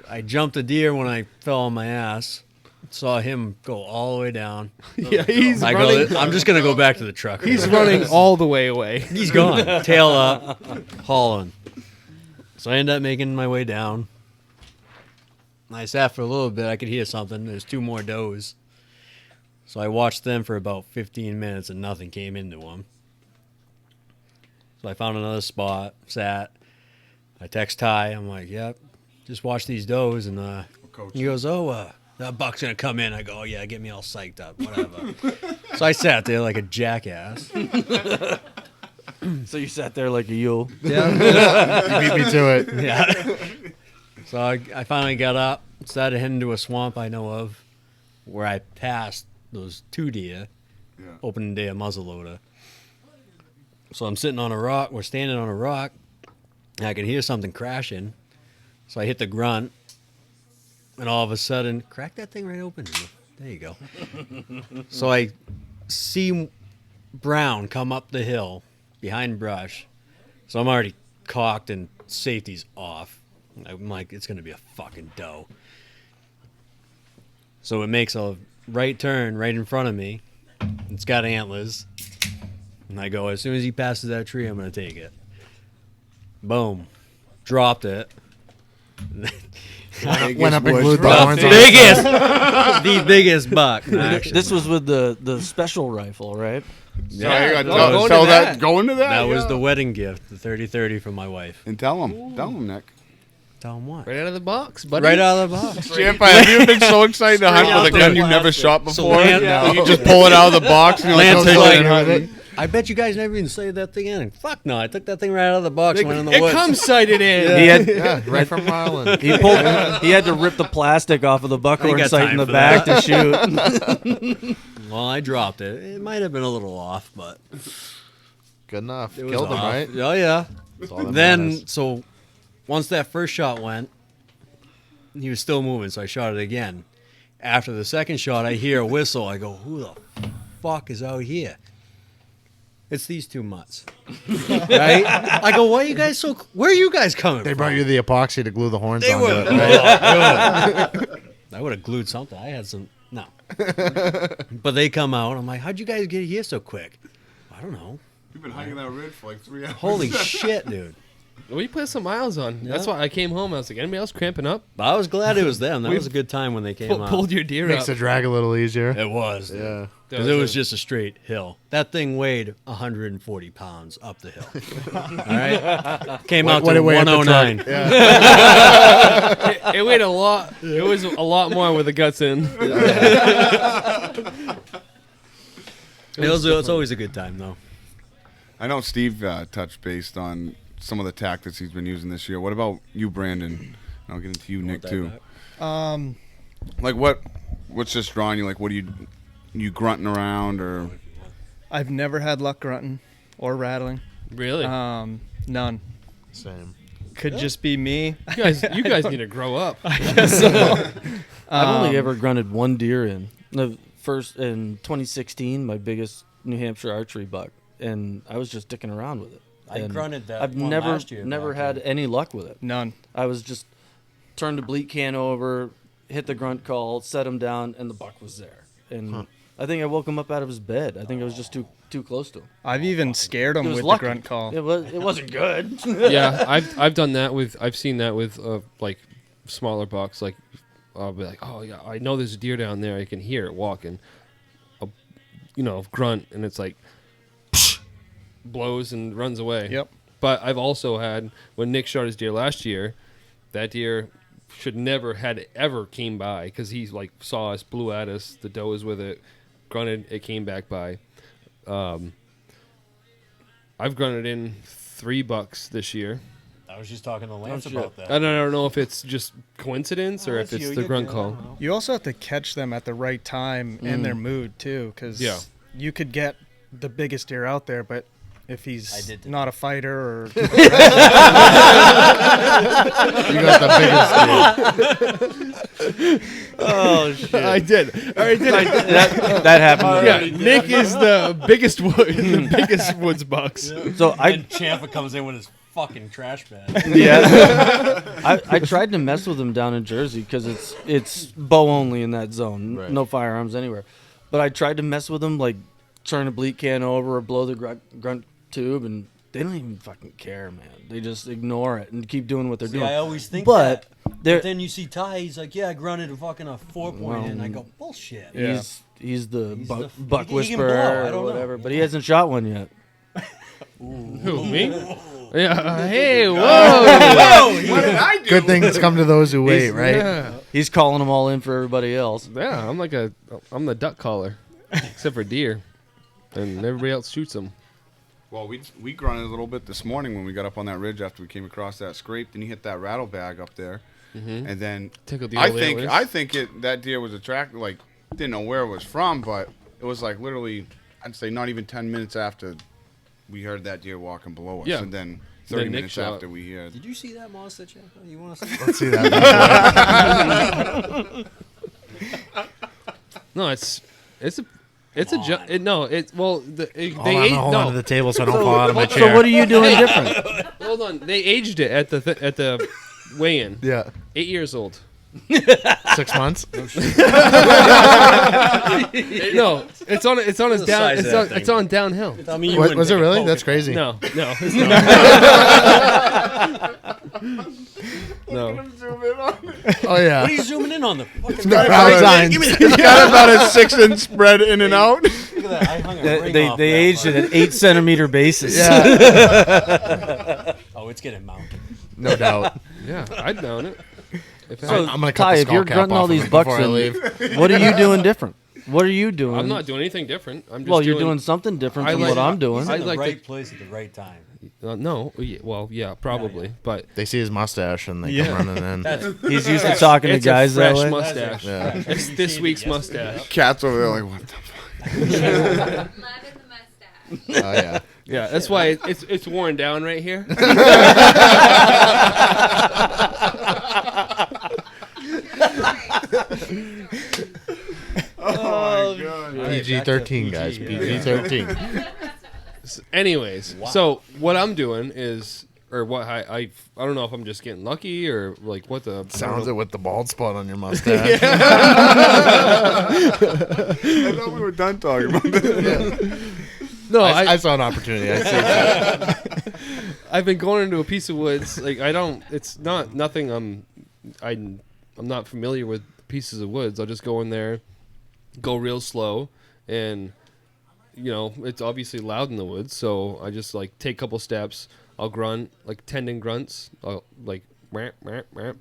I jumped a deer when I fell on my ass. Saw him go all the way down. Yeah, he's I running. go, I'm just going to go back to the truck. He's running all the way away. He's gone. Tail up, hauling. So I ended up making my way down. I sat for a little bit. I could hear something. There's 2 more does. So I watched them for about 15 minutes and nothing came into them. So I found another spot, sat. I text Ty. I'm like, yep, just watch these does. And he goes, that buck's going to come in. I go, oh, yeah, get me all psyched up, whatever. So I sat there like a jackass. So you sat there like a mule. You beat me to it. Yeah. So I finally got up, started heading to a swamp I know of, where I passed those 2 deer, opening day of muzzleloader. So I'm sitting on a rock, we're standing on a rock, and I can hear something crashing. So I hit the grunt, and all of a sudden, crack that thing right open. There you go. So I see Brown come up the hill behind brush. So I'm already cocked and safety's off. I'm like, it's going to be a fucking doe. So it makes a right turn right in front of me. It's got antlers. And I go, as soon as he passes that tree, I'm going to take it. Boom. Dropped it. Went up and glued the horns on. Biggest. The biggest buck. Actually. This was with the special rifle, right? Yeah, go tell into that. Go into that. That was yeah. the wedding gift, the 30-30 from my wife. And tell him, Nick. Tell him what? Right out of the box, buddy. Right out of the box. Champa, have you been so excited to hunt out with a the gun you never plastic. shot So before? Lance- You just pull it out of the box and you're Lance like, is "Oh, like, shit, hunting." I bet you guys never even saved that thing in. Fuck no, I took that thing right out of the box and went in the It woods. comes sighted in. He had Yeah, right from Ireland. he had to rip the plastic off of the buckhorn got sight in time the for back that. to shoot. Well, I dropped it. It might have been a little off, but Good enough. it was Killed him, off. right? Oh yeah. That's all that Then matters. so once that first shot went, he was still moving, so I shot it again. After the second shot, I hear a whistle. I go, "Who the fuck is out here?" It's these 2 mutts, right? I go, "Why are you guys so? Where are you guys coming They from?" brought you the epoxy to glue the horns They onto were. it, right? I would have glued something. I had some. No. But they come out. I'm like, how'd you guys get here so quick? I don't know. You've been hiking that ridge for like 3 hours. Holy shit, dude. We put some miles on. That's why I came home. I was like, anybody else cramping up? But I was glad it was them. That was a good time when they came out. Pulled your deer Makes up. the drag a little easier. It was. Yeah. Because it was just a straight hill. That thing weighed 140 pounds up the hill. All right? Came out What to it weighed at the 109. truck. Yeah. It weighed a lot. It was a lot more with the guts in. It's always a good time, though. I know Steve touched based on some of the tactics he's been using this year. What about you, Brandon? I'll get into you, Nick, too. Like what's just drawing you? Like, what are you grunting around or? I've never had luck grunting or rattling. Really? None. Same. Could just be me. You guys need to grow up. I guess so. I've only ever grunted one deer in the first in 2016, my biggest New Hampshire archery buck, and I was just dicking around with it. I And grunted that I've one never last year never back had then. any luck with it. None. I was just turned the bleat can over, hit the grunt call, set him down, and the buck was there. And I think I woke him up out of his bed. I think I was just too close to him. I've even scared him It was with lucky. the grunt call. It wasn't good. Yeah, I've done that with. I've seen that with like smaller bucks. Like I'll be like, oh yeah, I know there's a deer down there. I can hear it walking. I'll, grunt, and it's like blows and runs away. Yep. But I've also had when Nick shot his deer last year, that deer should never had ever came by because he like saw us, blew at us. The doe was with it, grunted, it came back by. I've grunted in 3 bucks this year. I was just talking to Lance shit. about that. I don't know if it's just coincidence or if that's it's you. the You grunt do. I call. don't know. You also have to catch them at the right time and their mood too, because Yeah. you could get the biggest deer out there, but if I he's did not a fighter or You got the biggest deal. Oh shit! I did. that happened. Yeah, Nick is the biggest woods bucks. So And Champa comes in with his fucking trash bag. I tried to mess with him down in Jersey because it's bow only in that zone, Right. no firearms anywhere. But I tried to mess with him, like turn a bleat can over or blow the grunt tube, and they don't even fucking care, man. They just ignore it and keep doing what they're See, doing. I always think But that. they're- But then you see Ty, he's like, yeah, I grunted a fucking 4-point in. I go, bullshit. Yeah. He's the He's buck, the- buck he can blow, whisperer I or don't know. whatever, but he hasn't shot one yet. Who, me? Yeah. Hey, whoa. Good things come to those who wait, right? Yeah. He's calling them all in for everybody else. Yeah, I'm the duck caller, except for deer, and everybody else shoots them. Well, we grunted a little bit this morning when we got up on that ridge after we came across that scrape. Then you hit that rattle bag up there, and then Tickled the I old think antlers. that deer was attracted. Like, didn't know where it was from, but it was like literally, I'd say not even 10 minutes after we heard that deer walking below us, Yeah. and then 30 Nick minutes shot. after we heard. Did you see that monster, Champa? You want to see Let's see that. No, it's a no. It well they Hold on, hold on to the table so I don't fall out of my So chair. what are you doing different? hold on. They aged it at the weigh-in. Yeah. 8 years old. 6 months? No, it's on his down. size of that It's thing? on downhill. I mean, you What, wouldn't was it take a really? poke That's at crazy. No, it's not. No. Oh, yeah. What are you zooming in on the fucking Proud signs. It's got about a 6-inch spread in and out. Look at that. I hung a ring off They that aged it at 8 centimeter basis. Yeah. Oh, it's getting mounted. No doubt. Yeah, I'd known it. If So, I'm gonna cut Ty, the if you're skull cap grunting all off of these it bucks before I in, leave. what are you doing different? What are you doing? I'm not doing anything different. I'm just Well, you're doing something different I from like- what I'm doing. He's I in the like right to- place at the right time. no. Yeah, probably, but They see his mustache and they Yeah. come running in. That's He's used to talking to it's guys a fresh that way. mustache. Yeah. It's this week's mustache. Cat's over there like, what the fuck? Love in the mustache. Oh, yeah. Yeah, that's why it's worn down right here. Oh, my God. PG-13, guys. PG-13. Anyways, so what I'm doing is, or what I don't know if I'm just getting lucky or like what the Sounds it with the bald spot on your mustache. I thought we were done talking about this. No, I saw an opportunity. I see that. I've been going into a piece of woods. Like it's not nothing. I'm not familiar with pieces of woods. I'll just go in there, go real slow, and it's obviously loud in the woods. So I just like take a couple steps. I'll grunt like tendon grunts. I'll like ramp, ramp, ramp,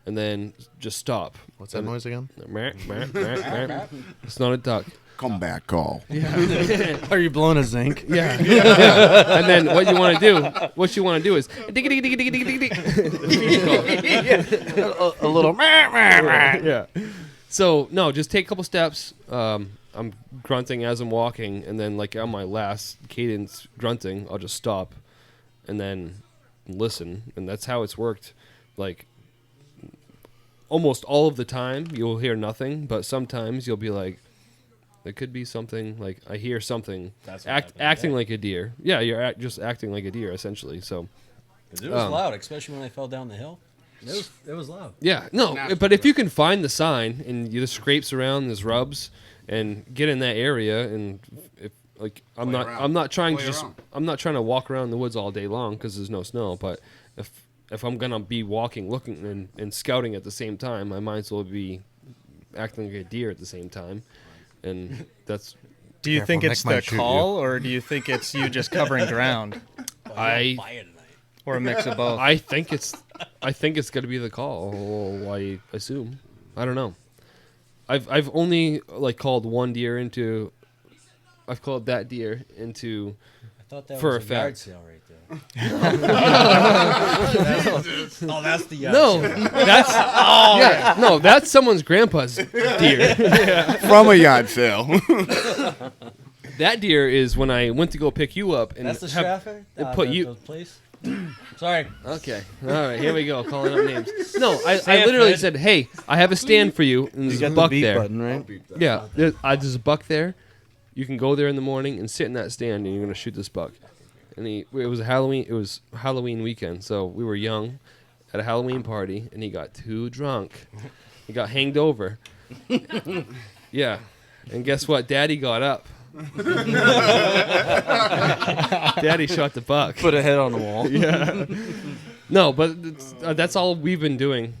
and then just stop. What's that noise again? Ramp, ramp, ramp, ramp. It's not a duck. Comeback call. Are you blowing a zinc? Yeah. And then what you want to do is A little. yeah. So no, just take a couple steps. I'm grunting as I'm walking, and then like on my last cadence grunting, I'll just stop, and then listen, and that's how it's worked. Like almost all of the time, you'll hear nothing, but sometimes you'll be like, there could be something. Like I hear something. That's what happened, acting yeah. like a deer. Yeah, you're just acting like a deer essentially. So. 'Cause it was loud, especially when I fell down the hill. It was loud. Yeah, no, but if you can find the sign and you just scrapes around, there's rubs, and get in that area, and if like I'm not trying to walk around the woods all day long because there's no snow. But if I'm gonna be walking, looking, and scouting at the same time, I might as well be acting like a deer at the same time, and that's. Do you think Nick it's might the shoot call, or do you think it's you just covering ground, or a mix of both? I think it's gonna be the call. I assume. I don't know. I've only like called one deer into. I've called that deer into. I thought that for was a a yard fact. sale right there. Oh, that's the yard No, sale. that's someone's grandpa's deer. From a yard sale. That deer is when I went to go pick you up and That's the Stratford? put you. The place? Sorry. Okay, all right, here we go, calling up names. No, I Sanford. literally said, "Hey, I have a stand for you, and there's You a got the buck beat there." button, right? Yeah, there's a buck there. You can go there in the morning and sit in that stand, and you're gonna shoot this buck. And it was Halloween weekend, so we were young at a Halloween party, and he got too drunk. He got hanged over. Yeah, and guess what? Daddy got up. Daddy shot the buck. Put a head on the wall. Yeah. No, but that's all we've been doing,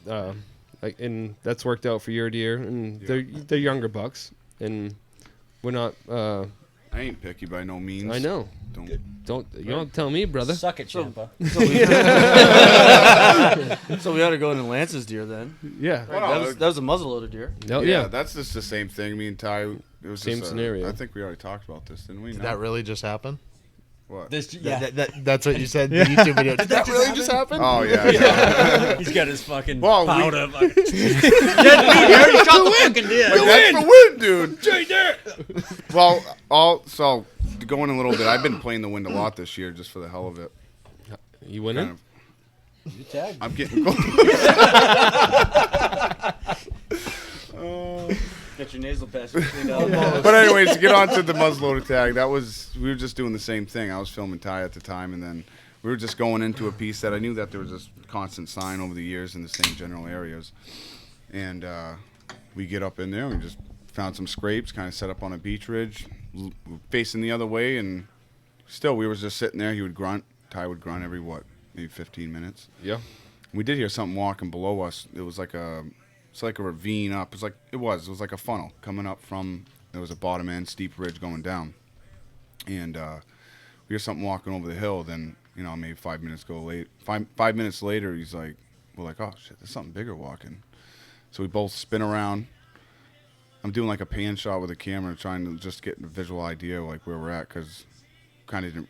and that's worked out for your deer, and they're younger bucks, and we're not. I ain't picky by no means. I know. Don't you don't tell me, brother. Suck it, Champa. So we ought to go into Lance's deer then. Yeah. That was a muzzleloader deer. No, Yeah, that's just the same thing. Me and Ty, it was Same just scenario. I think we already talked about this, didn't we? Did No? that really just happen? What? That's what you said in the YouTube video. Did that really just happen? Oh yeah. He's got his fucking Well, powder. He already shot the fucking deer. That's the win, dude. Well, so going a little bit. I've been playing the wind a lot this year, just for the hell of it. You winning? Kind of, You tagged. I'm getting. Got your nasal passages cleaned out. But anyways, to get on to the muzzleloader tag, we were just doing the same thing. I was filming Ty at the time, and then we were just going into a piece that I knew that there was this constant sign over the years in the same general areas. And we get up in there, and we just found some scrapes, kind of set up on a beach ridge, facing the other way, and still we were just sitting there. He would grunt. Ty would grunt every, maybe 15 minutes. Yeah. We did hear something walking below us. It was like a ravine up. It was like a funnel coming up from. There was a bottom end steep ridge going down, and we hear something walking over the hill. Then maybe 5 minutes five minutes later, we're like, oh shit, there's something bigger walking. So we both spin around. I'm doing like a pan shot with a camera, trying to just get a visual idea like where we're at, because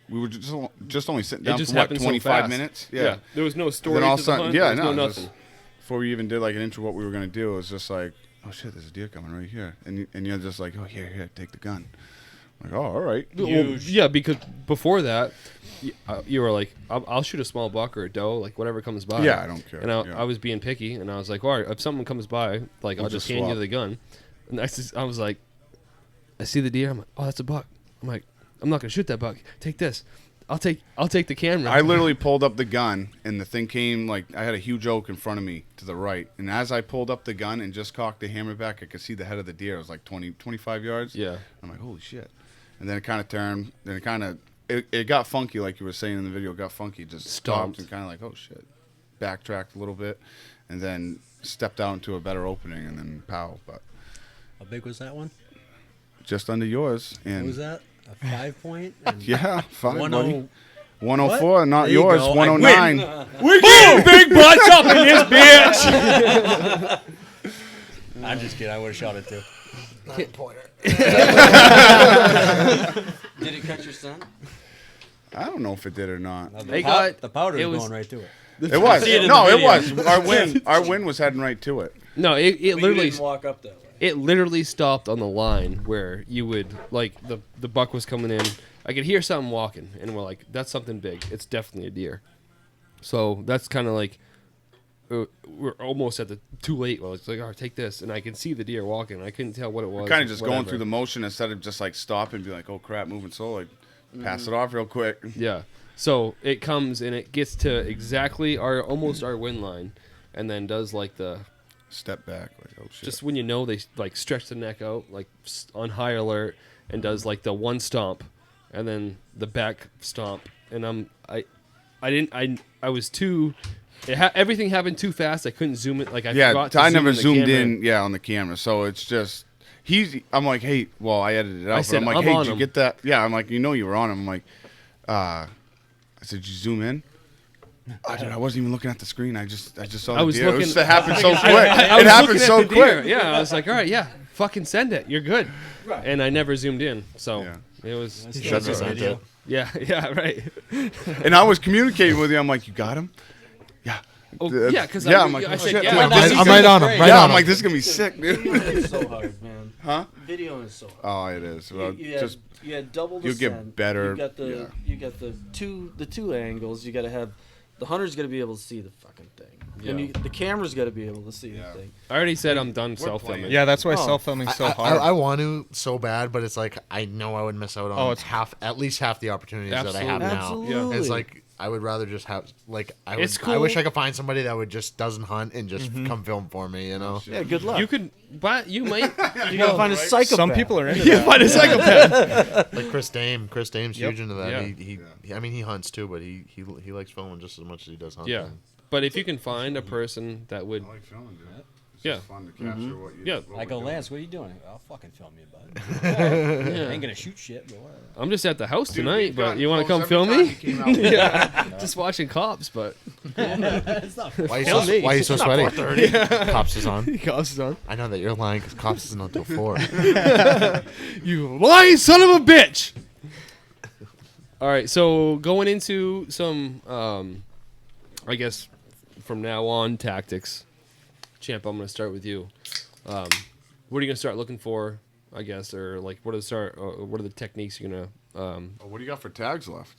we were just only sitting down It just for happened so 25 fast. minutes. Yeah. There was no story. Then all to of a the sudden, hunt. yeah, There was no, no just- nothing. before we even did like an intro what we were gonna do, it was just like, oh shit, there's a deer coming right here, and you're just like, oh here, take the gun. I'm like, oh, all right. Well, yeah, because before that, you were like, I'll shoot a small buck or a doe, like whatever comes by. Yeah, I don't care. And Yeah. I was being picky, and I was like, all right, if someone comes by, like I'll just hand you swap. the gun. And I was like, I see the deer. I'm like, oh, that's a buck. I'm like, I'm not gonna shoot that buck. Take this. I'll take the camera. I literally pulled up the gun, and the thing came, like, I had a huge oak in front of me to the right, and as I pulled up the gun and just cocked the hammer back, I could see the head of the deer. It was like 25 yards. Yeah. I'm like, holy shit. And then it kind of turned, then it got funky, like you were saying in the video. It got funky. It just stopped and kind of like, oh shit. Backtracked a little bit, and then stepped out into a better opening, and then pow. But How big was that one? just under yours. And What was that? A 5 point? yeah, 5, One buddy. oh- 104, What? not There you yours. go. I 109. We're getting big butts up in this bitch. I'm just kidding. I would have shot it too. pointer. Did it catch your scent? I don't know if it did or not. The powder it was was- going right to it. It was. see it in No, the it was. video. Our wind was heading right to it. No, it You literally didn't walk up that way. it literally stopped on the line where you would like the buck was coming in. I could hear something walking, and we're like, "That's something big. It's definitely a deer." So that's kind of like we're almost at the too late. Well, it's like, "Oh, take this," and I can see the deer walking. I couldn't tell what it was. Kind of just going whatever. through the motion instead of just like stopping and be like, oh crap, moving slow. Like, pass it off real quick. Yeah. So it comes and it gets to exactly almost our wind line, and then does like the Step back. Like, oh shit. just when you know they like stretch the neck out like on high alert, and does like the one stomp, and then the back stomp, and I was too. Everything happened too fast. I couldn't zoom it. Like I forgot to I zoom never in the zoomed camera. in. Yeah, on the camera. So it's just I'm like, hey, well, I edited it out. I But said, I'm like, I'm hey, on did you him. get that? Yeah, I'm like, you know, you were on him. I'm like, I said, did you zoom in? I wasn't even looking at the screen. I just saw I the was deer. looking. It happened so quick. I It was happened looking at so the deer. quick. Yeah, I was like, all right, yeah, fucking send it. You're good. Right. And I never zoomed in, so Yeah. it was. Shut this video. Yeah, yeah, right. And I was communicating with you. I'm like, you got him? Yeah. Oh, yeah, because I'm like, I oh, said, shit. yeah, I'm like, I'm right on him. Right yeah, on I'm like, him. this is gonna be sick, dude. Videoing is so hard, man. Huh? Videoing is so hard. Oh, it is. Well, you just had double the you'll get scent. better, You got the yeah. you got the two angles. You got to have the hunter's got to be able to see the fucking thing, and the camera's got to be able to see the thing. I already said I'm done self-filming. Yeah, that's why Oh. self-filming's so I hard. want to so bad, but it's like I know I would miss out on at least half the opportunities that I have now. Absolutely. It's like I would rather just have I It's I wish cool. I could find somebody that would just doesn't hunt and just come film for me. You know. Yeah, good luck. You could, but you might. You gotta find a psychopath. Some people are into that. Find a psychopath. Like Chris Dame's huge into that. Yeah. I mean, he hunts too, but he likes filming just as much as he does hunting. Yeah, but if you can find a person that would, I like filming, dude. It's Yeah. just fun to capture what you. Yeah. what I we're go, doing. Lance, what are you doing? I'll fucking film you, bud. I ain't gonna shoot shit, but whatever. I'm just at the house Dude, tonight. we've But gotten you want to close come every film time me? you came out. Yeah, just watching cops. But It's not Why are you so sweaty? Cops is on. cops is on. I know that you're lying because cops isn't until 4. You lying son of a bitch! All right, so going into some, I guess, from now on tactics. Champ, I'm going to start with you. What are you going to start looking for? I guess, or like, what are the techniques you're gonna? Oh, what do you got for tags left?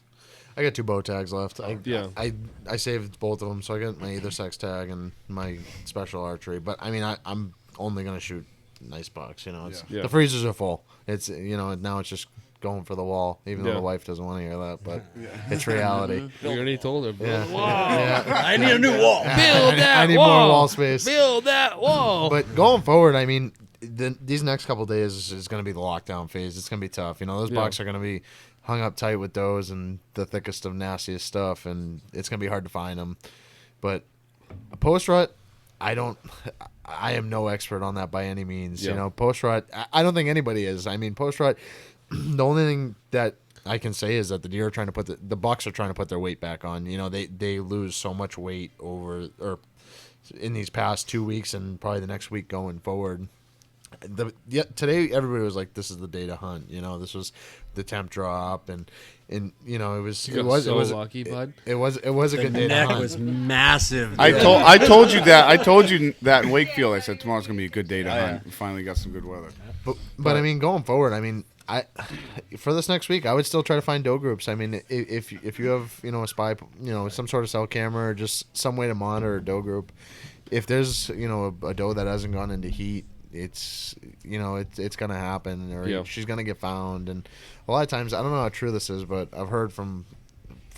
I got 2 bow tags left. Yeah. I saved both of them, so I got my either sex tag and my special archery. But I mean, I'm only gonna shoot nice bucks. You know, Yeah. the freezers are full. It's now it's just going for the wall. Even though Yeah. the wife doesn't want to hear that, but it's reality. You already told her. Build, Yeah. I need a new wall. that I need wall. more wall space. Build that wall. But going forward, I mean, these next couple of days is going to be the lockdown phase. It's going to be tough. You know, those Yeah. bucks are going to be hung up tight with does and the thickest of nastiest stuff, and it's going to be hard to find them. But a post rut, I am no expert on that by any means. Yeah. You know, post rut, I don't think anybody is. I mean, post rut, the only thing that I can say is that the deer are trying to put the bucks are trying to put their weight back on. You know, they lose so much weight in these past 2 weeks and probably the next week going forward. Today everybody was like, "This is the day to hunt." You know, this was the temp drop, and you know, it was lucky, bud. It was a good day The to neck hunt. was massive. I told you that. I told you that in Wakefield. I said tomorrow's gonna be a good day to yeah. hunt. We finally got some good weather. But I mean, going forward, I mean, for this next week, I would still try to find doe groups. I mean, if you have a spy, some sort of cell camera or just some way to monitor a doe group, if there's a doe that hasn't gone into heat, it's gonna happen, or she's gonna get found. And a lot of times, I don't know how true this is, but I've heard from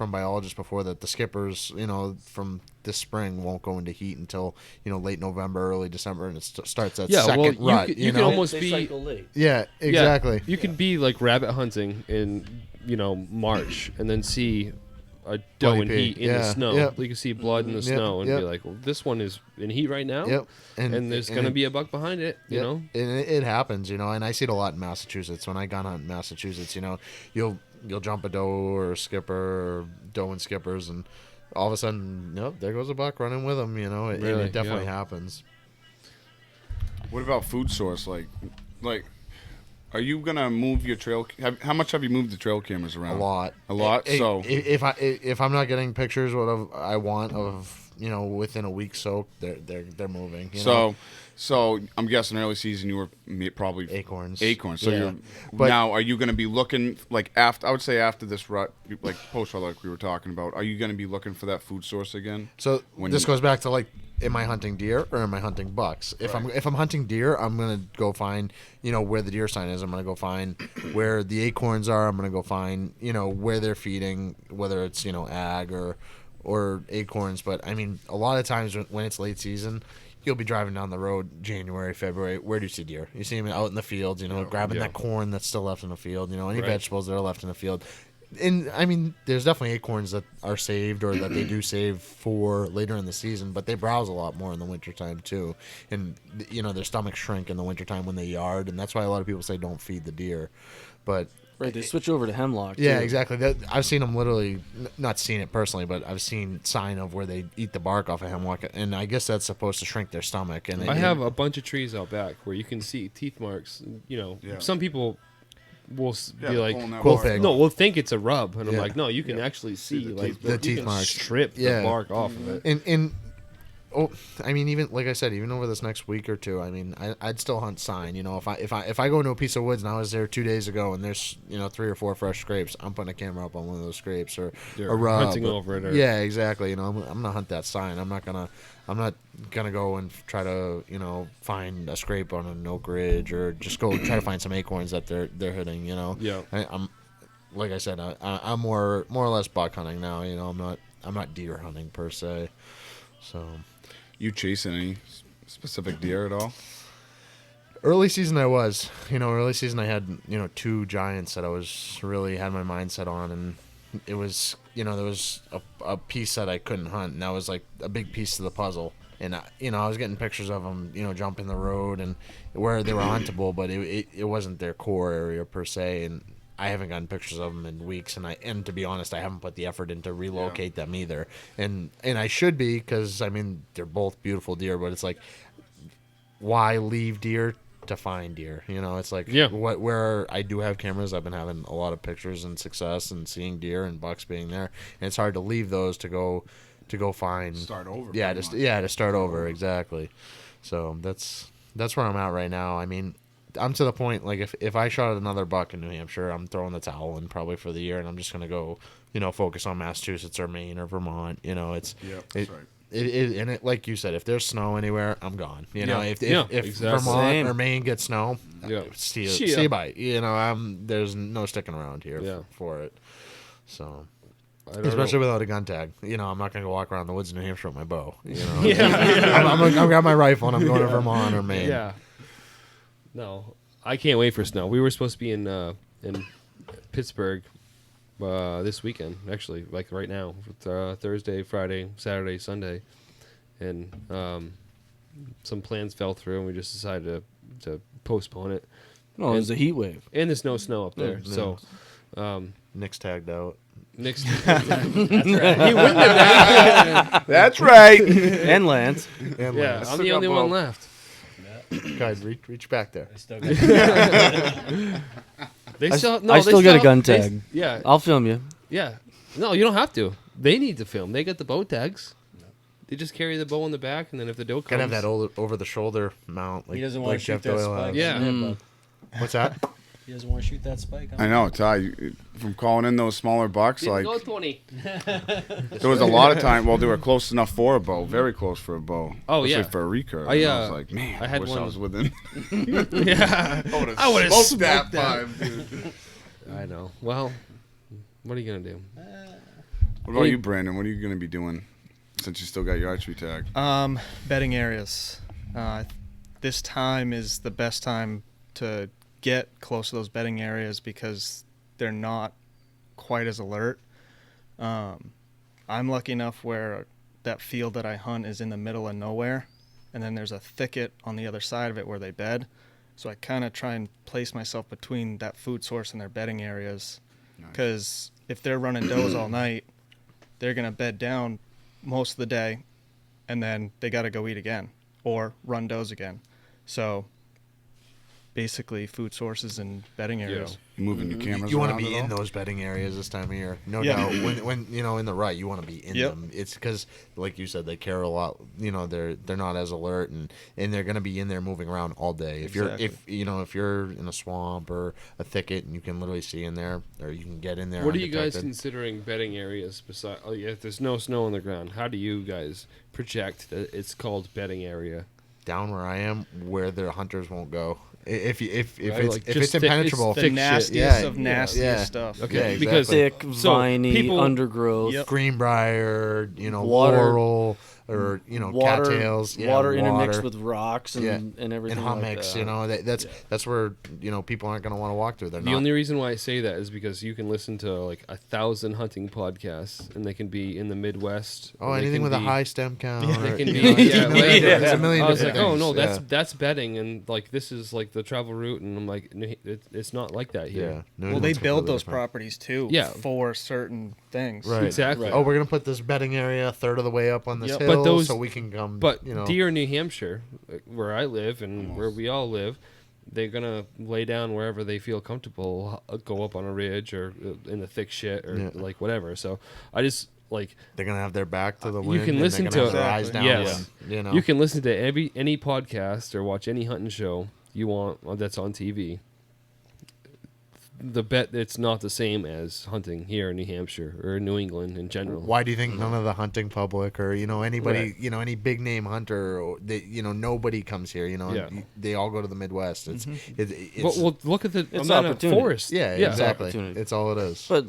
biologists before that the skippers, from this spring won't go into heat until late November, early December, and it starts that second rut. You can almost They be cycle late. Yeah, exactly. Yeah, you can be like rabbit hunting in March and then see a doe Bloody in pig. heat in the Yeah, snow. yep. You can see blood in the snow and be like, well, this one is in heat right now. Yep. And there's gonna be a buck behind it. You know. and it happens. And I see it a lot in Massachusetts. When I gun hunt in Massachusetts, you'll jump a doe or a skipper or doe and skippers, and all of a sudden, there goes a buck running with them. And Really? it definitely Yeah. happens. What about food source? Like Are you gonna move your trail? How much have you moved the trail cameras A around? lot. A lot. So If I'm not getting pictures what I want of within a week soak, they're moving. So I'm guessing early season you were probably Acorns. So Yeah. now are you going to be looking like after? I would say after this rut, like post rut, like we were talking about. Are you going to be looking for that food source again? So this goes back to like, am I hunting deer or am I hunting bucks? If I'm hunting deer, I'm gonna go find where the deer sign is. I'm gonna go find where the acorns are. I'm gonna go find where they're feeding, whether it's ag or acorns. But I mean, a lot of times when it's late season, you'll be driving down the road January, February. Where do you see deer? You see them out in the fields, grabbing that corn that's still left in the field, any vegetables that are left in the field. And I mean, there's definitely acorns that are saved or that they do save for later in the season, but they browse a lot more in the wintertime too. And their stomachs shrink in the wintertime when they yard, and that's why a lot of people say don't feed the deer. But Right, they switch over to hemlock. yeah, too. exactly. I've seen them literally, not seen it personally, but I've seen sign of where they eat the bark off of hemlock, and I guess that's supposed to shrink their stomach. And I have a bunch of trees out back where you can see teeth marks. Some people will be like, Quill pig. no, we'll think it's a rub, and I'm Yeah. like, no, you can actually see like the you teeth can marks. strip the bark off of it. And I mean, even like I said, even over this next week or two, I mean, I'd still hunt sign. If I go into a piece of woods and I was there 2 days ago and there's 3 or 4 fresh scrapes, I'm putting a camera up on one of those scrapes or You're a rub. hunting over it. Or, Yeah, exactly. I'm gonna hunt that sign. I'm not gonna go and try to find a scrape on an oak ridge or just go try to find some acorns that they're hitting. Yeah. I'm like I said, I'm more or less buck hunting now. I'm not deer hunting per se. So. You chasing any specific deer at all? Early season I was. Early season I had, 2 giants that I was really had my mind set on, and it was, there was a piece that I couldn't hunt, and that was like a big piece of the puzzle. And, I was getting pictures of them, jumping the road and where they were huntable, but it wasn't their core area per se, and I haven't gotten pictures of them in weeks, and to be honest, I haven't put the effort in to relocate them either. And I should be, because, I mean, they're both beautiful deer, but it's like, why leave deer to find deer? It's like, where I do have cameras, I've been having a lot of pictures and success and seeing deer and bucks being there, and it's hard to leave those to go find. Start over. Yeah, to start over, exactly. So that's where I'm at right now. I mean, I'm to the point, like, if I shot at another buck in New Hampshire, I'm throwing the towel in probably for the year, and I'm just going to go, focus on Massachusetts or Maine or Vermont. That's right. And it, like you said, if there's snow anywhere, I'm gone. If exactly. Vermont or Maine gets snow, Yeah. see you bye. There's no sticking around here Yeah. for it. So. I don't Especially know. without a gun tag. I'm not going to go walk around the woods in New Hampshire with my bow. Yeah. I'm going to grab my rifle and I'm going to Vermont or Maine. Yeah. No, I can't wait for snow. We were supposed to be in Pittsburgh this weekend, actually, like right now, Thursday, Friday, Saturday, Sunday, and some plans fell through, and we just decided to postpone it. No, it was a heat wave. And there's no snow up there, Yeah. so Nick's tagged out. Nick's that's right. He wouldn't have done That's right. And Lance. And Yeah, Lance. I'm the only one left. Guys, reach back there. I still got They I still, no, I they still get a gun they- tag. Yeah, I'll film you. yeah. No, you don't have to. They need to film. They get the bow tags. They just carry the bow in the back, and then if the doe comes, Gotta have that over the shoulder mount. Like, He doesn't like want to shoot Jeff that Doyle spike. has. Yeah. Mm. What's that? He doesn't want to shoot that spike. I know, Ty. From calling in those smaller bucks, Didn't like go 20. there was a lot of time. Well, they were close enough for a bow, very close for a bow. Oh, especially yeah. for a recurve. I, And I was like, man, I had wish one- I was within. Yeah, I would have smoked that. vibe, dude. I know. Well, what are you gonna do? What about you, Brandon? What are you going to be doing since you still got your archery tag? Bedding areas. This time is the best time to get close to those bedding areas because they're not quite as alert. I'm lucky enough where that field that I hunt is in the middle of nowhere, and then there's a thicket on the other side of it where they bed. So I kind of try and place myself between that food source and their bedding areas, because if they're running does all night, they're going to bed down most of the day, and then they got to go eat again or run does again. So basically food sources and bedding areas. You moving your cameras You want to around be at in all? those bedding areas this time of year. No Yeah. doubt. When in the rut, you want to be in Yep. them. It's because, like you said, they care a lot. They're not as alert, and they're going to be in there moving around all day. Exactly. If you're in a swamp or a thicket and you can literally see in there, or you can get in there. What are you guys undetected. considering bedding areas besides? If there's no snow on the ground, how do you guys project that it's called bedding area? Down where I am, where the hunters won't go. If Right, it's like if just it's thick- impenetrable, The thick shit. nastiest Yeah, of nastiest yeah. stuff. Okay, Yeah, because exactly. Thick, So, viney people- undergrowth. Yep. greenbrier, Water- laurel, or Water, cattails, water intermixed with rocks and, Yeah. and everything and like hummocks. that. That's where people aren't going to want to walk through. They're The not. only reason why I say that is because you can listen to like 1,000 hunting podcasts, and they can be in the Midwest. Oh, or they anything can with a be- high stem count. They or, can be, you know, it's yeah, a million whatever. different- it's a million I was like, different oh no, things, that's bedding, and like this is like the travel route, and I'm like, it's not like that yeah. here. No, Well, they it's build completely those different. properties too Yeah. for certain things. Right. Exactly. Oh, we're gonna put this bedding area a third of the way up on this Yep. hill, But those- so we can come. But you know, deer in New Hampshire, where I live and where we all live, they're gonna lay down wherever they feel comfortable, go up on a ridge or in the thick shit or Yeah. like whatever. So I just like they're gonna have their back to the You wind. can and listen they're gonna to- have their eyes down. Yes. You know. you can listen to any podcast or watch any hunting show you want that's on TV. The bet it's not the same as hunting here in New Hampshire or New England in general. Why do you think none of the hunting public or anybody Right. any big name hunter or nobody comes here? Yeah. They all go to the Midwest. It's Well, look at the It's amount of opportunity. forest. yeah, exactly. opportunity. It's all it is. But,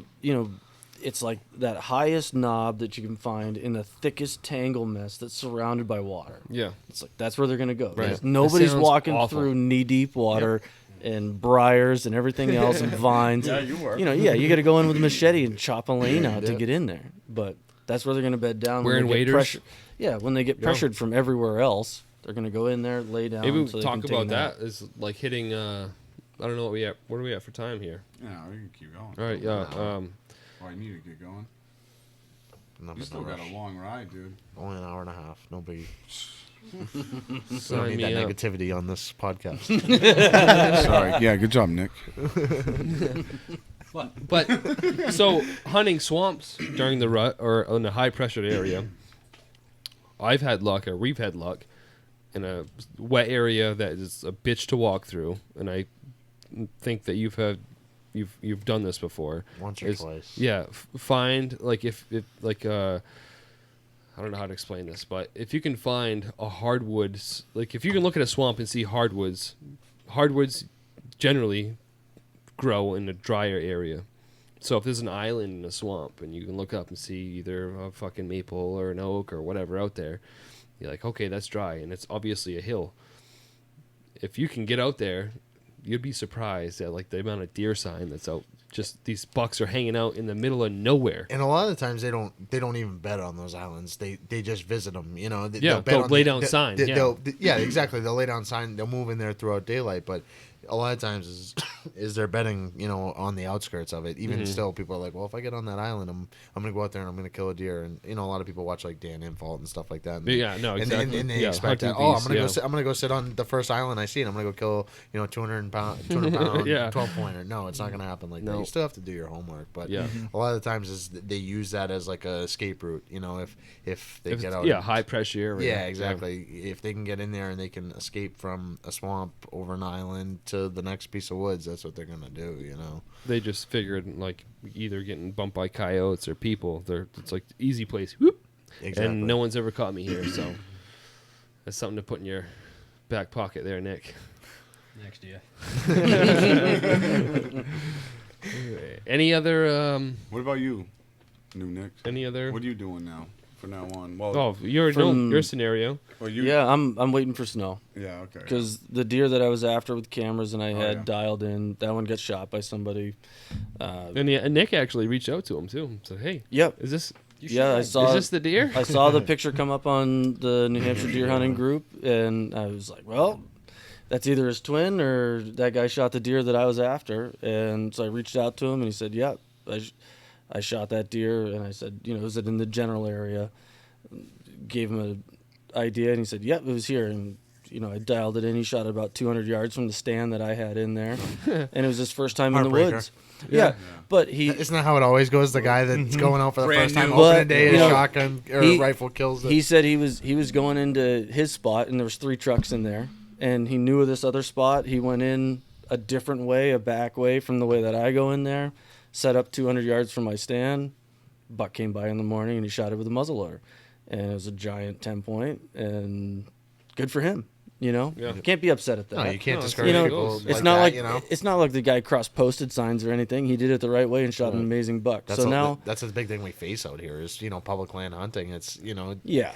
it's like that highest knob that you can find in the thickest tangle mess that's surrounded by water. Yeah. It's like that's where they're going to go. Right. Because That Nobody's sounds walking awful. through knee-deep water and briars and everything else and vines. Yeah, you were. You got to go in with a machete and chop a lane out to get in there. But that's where they're going to bed down. when Wearing they get waders? pressure- Yeah, when they get pressured from everywhere else, they're going to go in there, lay down. Maybe so we they talk can take about a nap. that is like hitting. I don't know what we at. What are we at for time here? Yeah, we can keep going. All right. Yeah. Oh, I need to get going. No, You but still no got rush. a long ride, dude. Only an hour and a half. No biggie. We don't Sign need me that up. negativity on this podcast. Sorry. Yeah, good job, Nick. But so hunting swamps during the rut or in a high pressured area, I've had luck, or we've had luck, in a wet area that is a bitch to walk through, and I think that you've done this before. Once or is- twice. Yeah, find like if like I don't know how to explain this, but if you can find a hardwoods, like if you can look at a swamp and see hardwoods generally grow in a drier area. So if there's an island in a swamp and you can look up and see either a fucking maple or an oak or whatever out there, you're like, okay, that's dry, and it's obviously a hill. If you can get out there, you'd be surprised at like the amount of deer sign that's out. Just these bucks are hanging out in the middle of nowhere. And a lot of the times they don't even bed on those islands. They just visit them. Yeah, they'll lay down sign, yeah. Yeah, exactly. They'll lay down sign. They'll move in there throughout daylight, but a lot of times is they're bedding, on the outskirts of it. Even still, people are like, well, if I get on that island, I'm gonna go out there and I'm gonna kill a deer. And a lot of people watch like Dan Infalt and stuff like that. And Yeah, no, exactly. And they Yeah, expect that. hunting Oh, beasts, I'm gonna go sit on the first island I see, and I'm gonna go kill 200 pound Yeah. 12 pointer. No, it's not gonna happen like that. No. You still have to do your homework, but Yeah. a lot of the times is they use that as like a escape route. If they If get it's- out. yeah, high pressure area. Yeah, exactly. If they can get in there and they can escape from a swamp over an island to the next piece of woods, that's what they're gonna do. They just figured like either getting bumped by coyotes or people. It's like easy place. Whoop. Exactly. And no one's ever caught me here, so that's something to put in your back pocket there, Nick. Next year. Any other What about you, new Nick? any other What are you doing now? From now on? Well, Oh, your scenario. or you? Yeah, I'm waiting for snow. Yeah. Okay. Because the deer that I was after with cameras and I had yeah. dialed in, that one got shot by somebody. And Nick actually reached out to him too. So hey, Yep. is this Yeah, I saw. is this the deer? I saw the picture come up on the New Hampshire deer hunting group, and I was like, well, that's either his twin or that guy shot the deer that I was after. And so I reached out to him, and he said, yeah, I shot that deer. And I said, is it in the general area? Gave him an idea, and he said, yep, it was here. And I dialed it in. He shot it about 200 yards from the stand that I had in there, and it was his first time in the Heartbreaker. woods. Yeah, but he Isn't that how it always goes? The guy that's going out for the Brand first time new. opening But, day, you his know, shotgun or he- rifle kills it. he said he was going into his spot, and there was 3 trucks in there, and he knew of this other spot. He went in a different way, a back way from the way that I go in there, set up 200 yards from my stand. Buck came by in the morning, and he shot it with a muzzleloader, and it was a giant 10-point, and good for him. Yeah. You can't be upset at that. No, you can't No, discourage You know, people. it's like not that, like you know. it's not like the guy cross-posted signs or anything. He did it the right way and shot an amazing buck. That's So a, now, that's a big thing we face out here is public land hunting. It's yeah,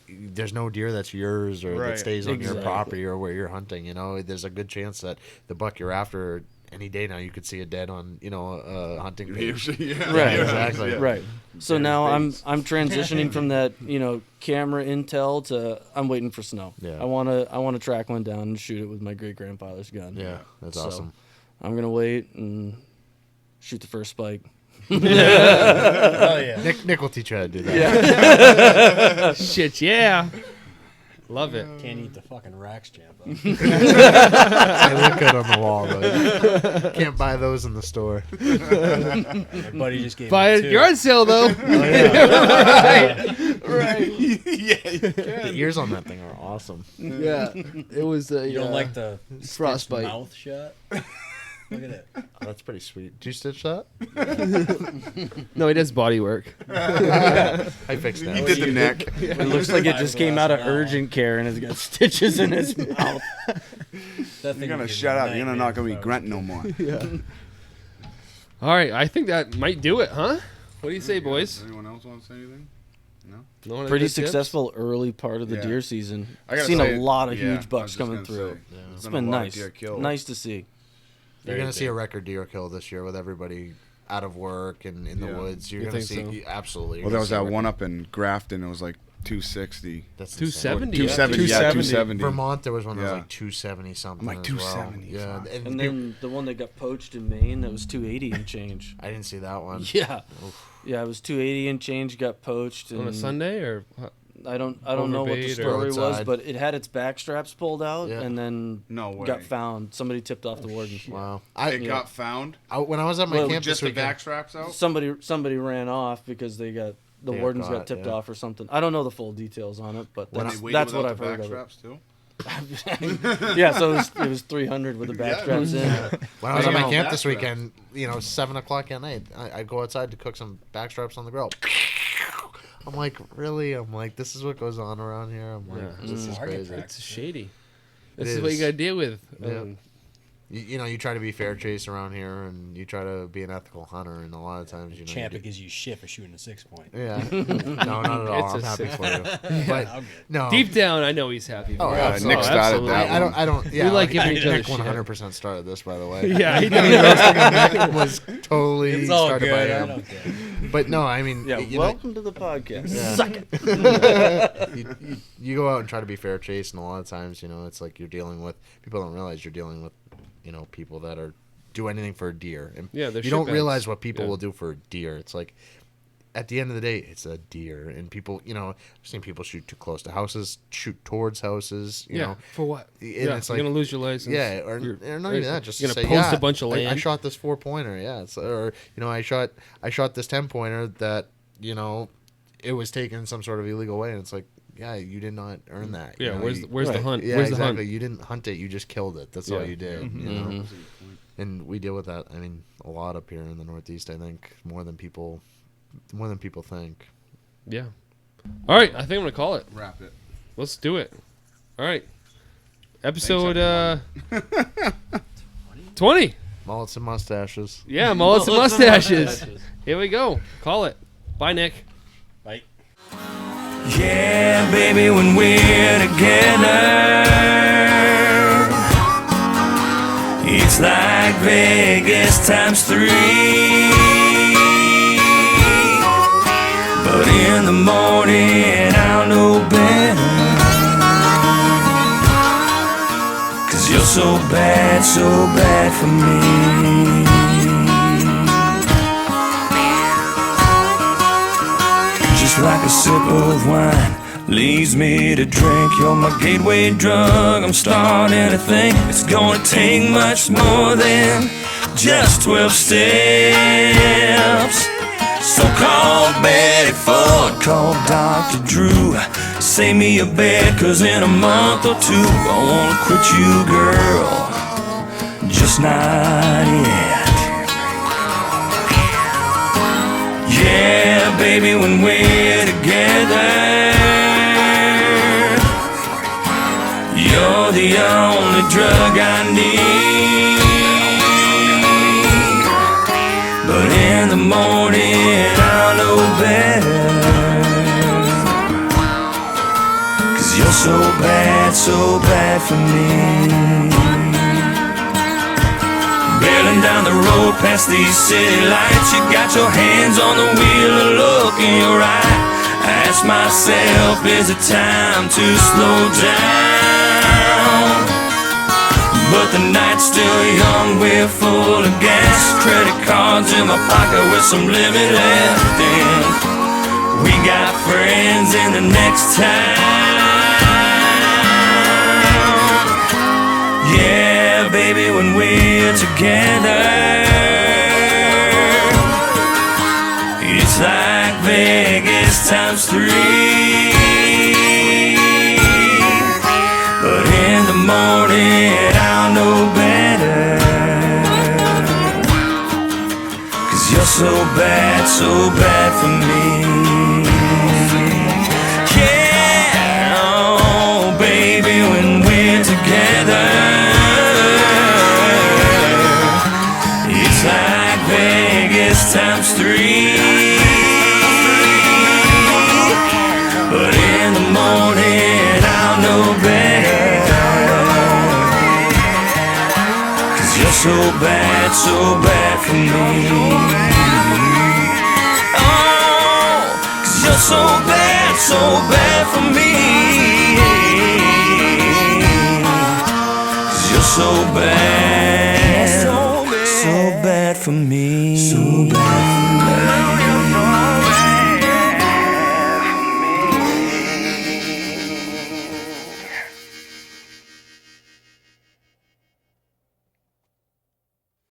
there's no deer that's yours or Right. that stays on Exactly. your property or where you're hunting. There's a good chance that the buck you're after any day now you could see it dead on a hunting page. Yeah. Right. Exactly. Yeah. right. So Yeah, now I'm base. transitioning from that camera intel to I'm waiting for snow. Yeah. I wanna track one down and shoot it with my great grandfather's gun. Yeah, that's So, awesome. I'm gonna wait and shoot the first spike. Oh yeah. Nick will teach you how to do that. Shit, yeah. Love it. Can't eat the fucking racks, Champa. They look good on the wall, though. Can't buy those in the store. My buddy just gave Buy me it at 2. yard sale, though. The ears on that thing are awesome. Yeah. It was You don't like the frostbite. mouth shut? Look at it. Oh, that's pretty sweet. Did you stitch that? No, he does body work. I fixed that. He did the neck. It looks like it just came out of urgent care and it's got stitches in his mouth. That You're gonna shut up. You're not gonna be grunting no more. All right, I think that might do it, huh? What do you say, boys? Anyone else want to say anything? No. No one has Pretty good tips? successful early part of the Yeah. deer season. I I've gotta seen say, a lot of yeah, huge I was bucks just coming gonna through. say, It's there's been a lot of nice. deer killed. Nice to see. You're going to see a record deer kill this year with everybody out of work and in the Yeah. woods. You're You going to think see so? absolutely. Well, there was that one up in Grafton. It was like 260. That's 270. 270. Yeah, 270. Vermont, there was one that was Yeah. like 270 something. I'm like, as well. 270, Yeah, fuck. And then the one that got poached in Maine, that was 280 and change. I didn't see that one. Yeah. Yeah, it was 280 and change, got poached. And On a Sunday or what? I don't know what the Overbait or story was, outside. but it had its back straps pulled out Yeah. and then No way. got found. Somebody tipped off the warden. Wow. It got found. When I was at my Well, camp Just this the weekend, back straps out. Somebody ran off because the They got wardens got caught, tipped yeah. off or something. I don't know the full details on it, but When that's, they waited that's what without I've the heard back of it. straps too. Yeah, so it was 300 with the back straps in. when I was at my Yeah. camp this Backstraps. weekend, 7:00 at night, I go outside to cook some backstraps on the grill. I'm like, really? I'm like, this is what goes on around here. I'm like, Yeah. this is crazy. It's shady. It This is what you is. got to deal with. Yeah. You try to be fair chase around here, and you try to be an ethical hunter, and a lot of times, you Champa do- gives you shit for shooting a 6-point. Yeah. No, not at all. It's I'm a happy sick- for you. But I'm good. no. Deep down, I know he's happy. Oh, for yeah, it. absolutely. Nick started absolutely. that I don't. I don't. Yeah. We like giving each other Nick shit. 100% started this, by the way. Yeah, he Nick was totally It's all started good. by I him. don't care. But no, I mean, Yeah, you know, welcome to the podcast. Yeah. Suck it. you go out and try to be fair chase, and a lot of times, it's like you're dealing with people don't realize you're dealing with, people that are do anything for a deer, and Yeah, they're you don't shitbags. realize what people Yeah. will do for a deer. It's like at the end of the day, it's a deer, and people, I've seen people shoot too close to houses, shoot towards houses, you Yeah, know. for what? And Yeah, it's you're like, gonna lose your license. yeah, or not even that. Just you're to gonna say, post yeah, a bunch of land. I shot this 4-pointer, yeah, or I shot this 10-pointer that it was taken in some sort of illegal way, and it's like, yeah, you did not earn that. Yeah, you know, where's the right. hunt? Yeah, Where's exactly. the hunt? You didn't hunt it; you just killed it. That's all Yeah. you did. You know? And we deal with that. I mean, a lot up here in the Northeast. I think more than people think. Yeah. All right, I think I'm gonna call it. Wrap it. Let's do it. All right. Episode 20. Mullets and mustaches. Yeah, mullets and mustaches. Here we go. Call it. Bye, Nick. Bye. Yeah, baby, when we're together, it's like Vegas times 3. But in the morning, I'll know better, 'cause you're so bad for me. Just like a sip of wine, leaves me to drink. You're my gateway drug, I'm starting to think it's gonna take much more than just 12 steps. So call Betty Ford, call Dr. Drew, save me a bed, cause in a month or two I wanna quit you, girl, just not yet. Yeah, baby, when we're together, you're the only drug I need. But in the morning I'll know better, cause you're so bad for me. Barreling down the road past these city lights, you got your hands on the wheel, a look in your eye. I ask myself, is it time to slow down? But the night's still young, we're full of gas, credit cards in my pocket with some limit left, and we got friends in the next town. Yeah, baby, when we're together, it's like Vegas times 3. But in the morning I'll know better, cause you're so bad for me. Yeah, oh baby, when we're together, it's like Vegas times 3. But in the morning I'll know better, cause you're so bad for me. Oh, cause you're so bad for me. Cause you're so bad for me. So bad for me.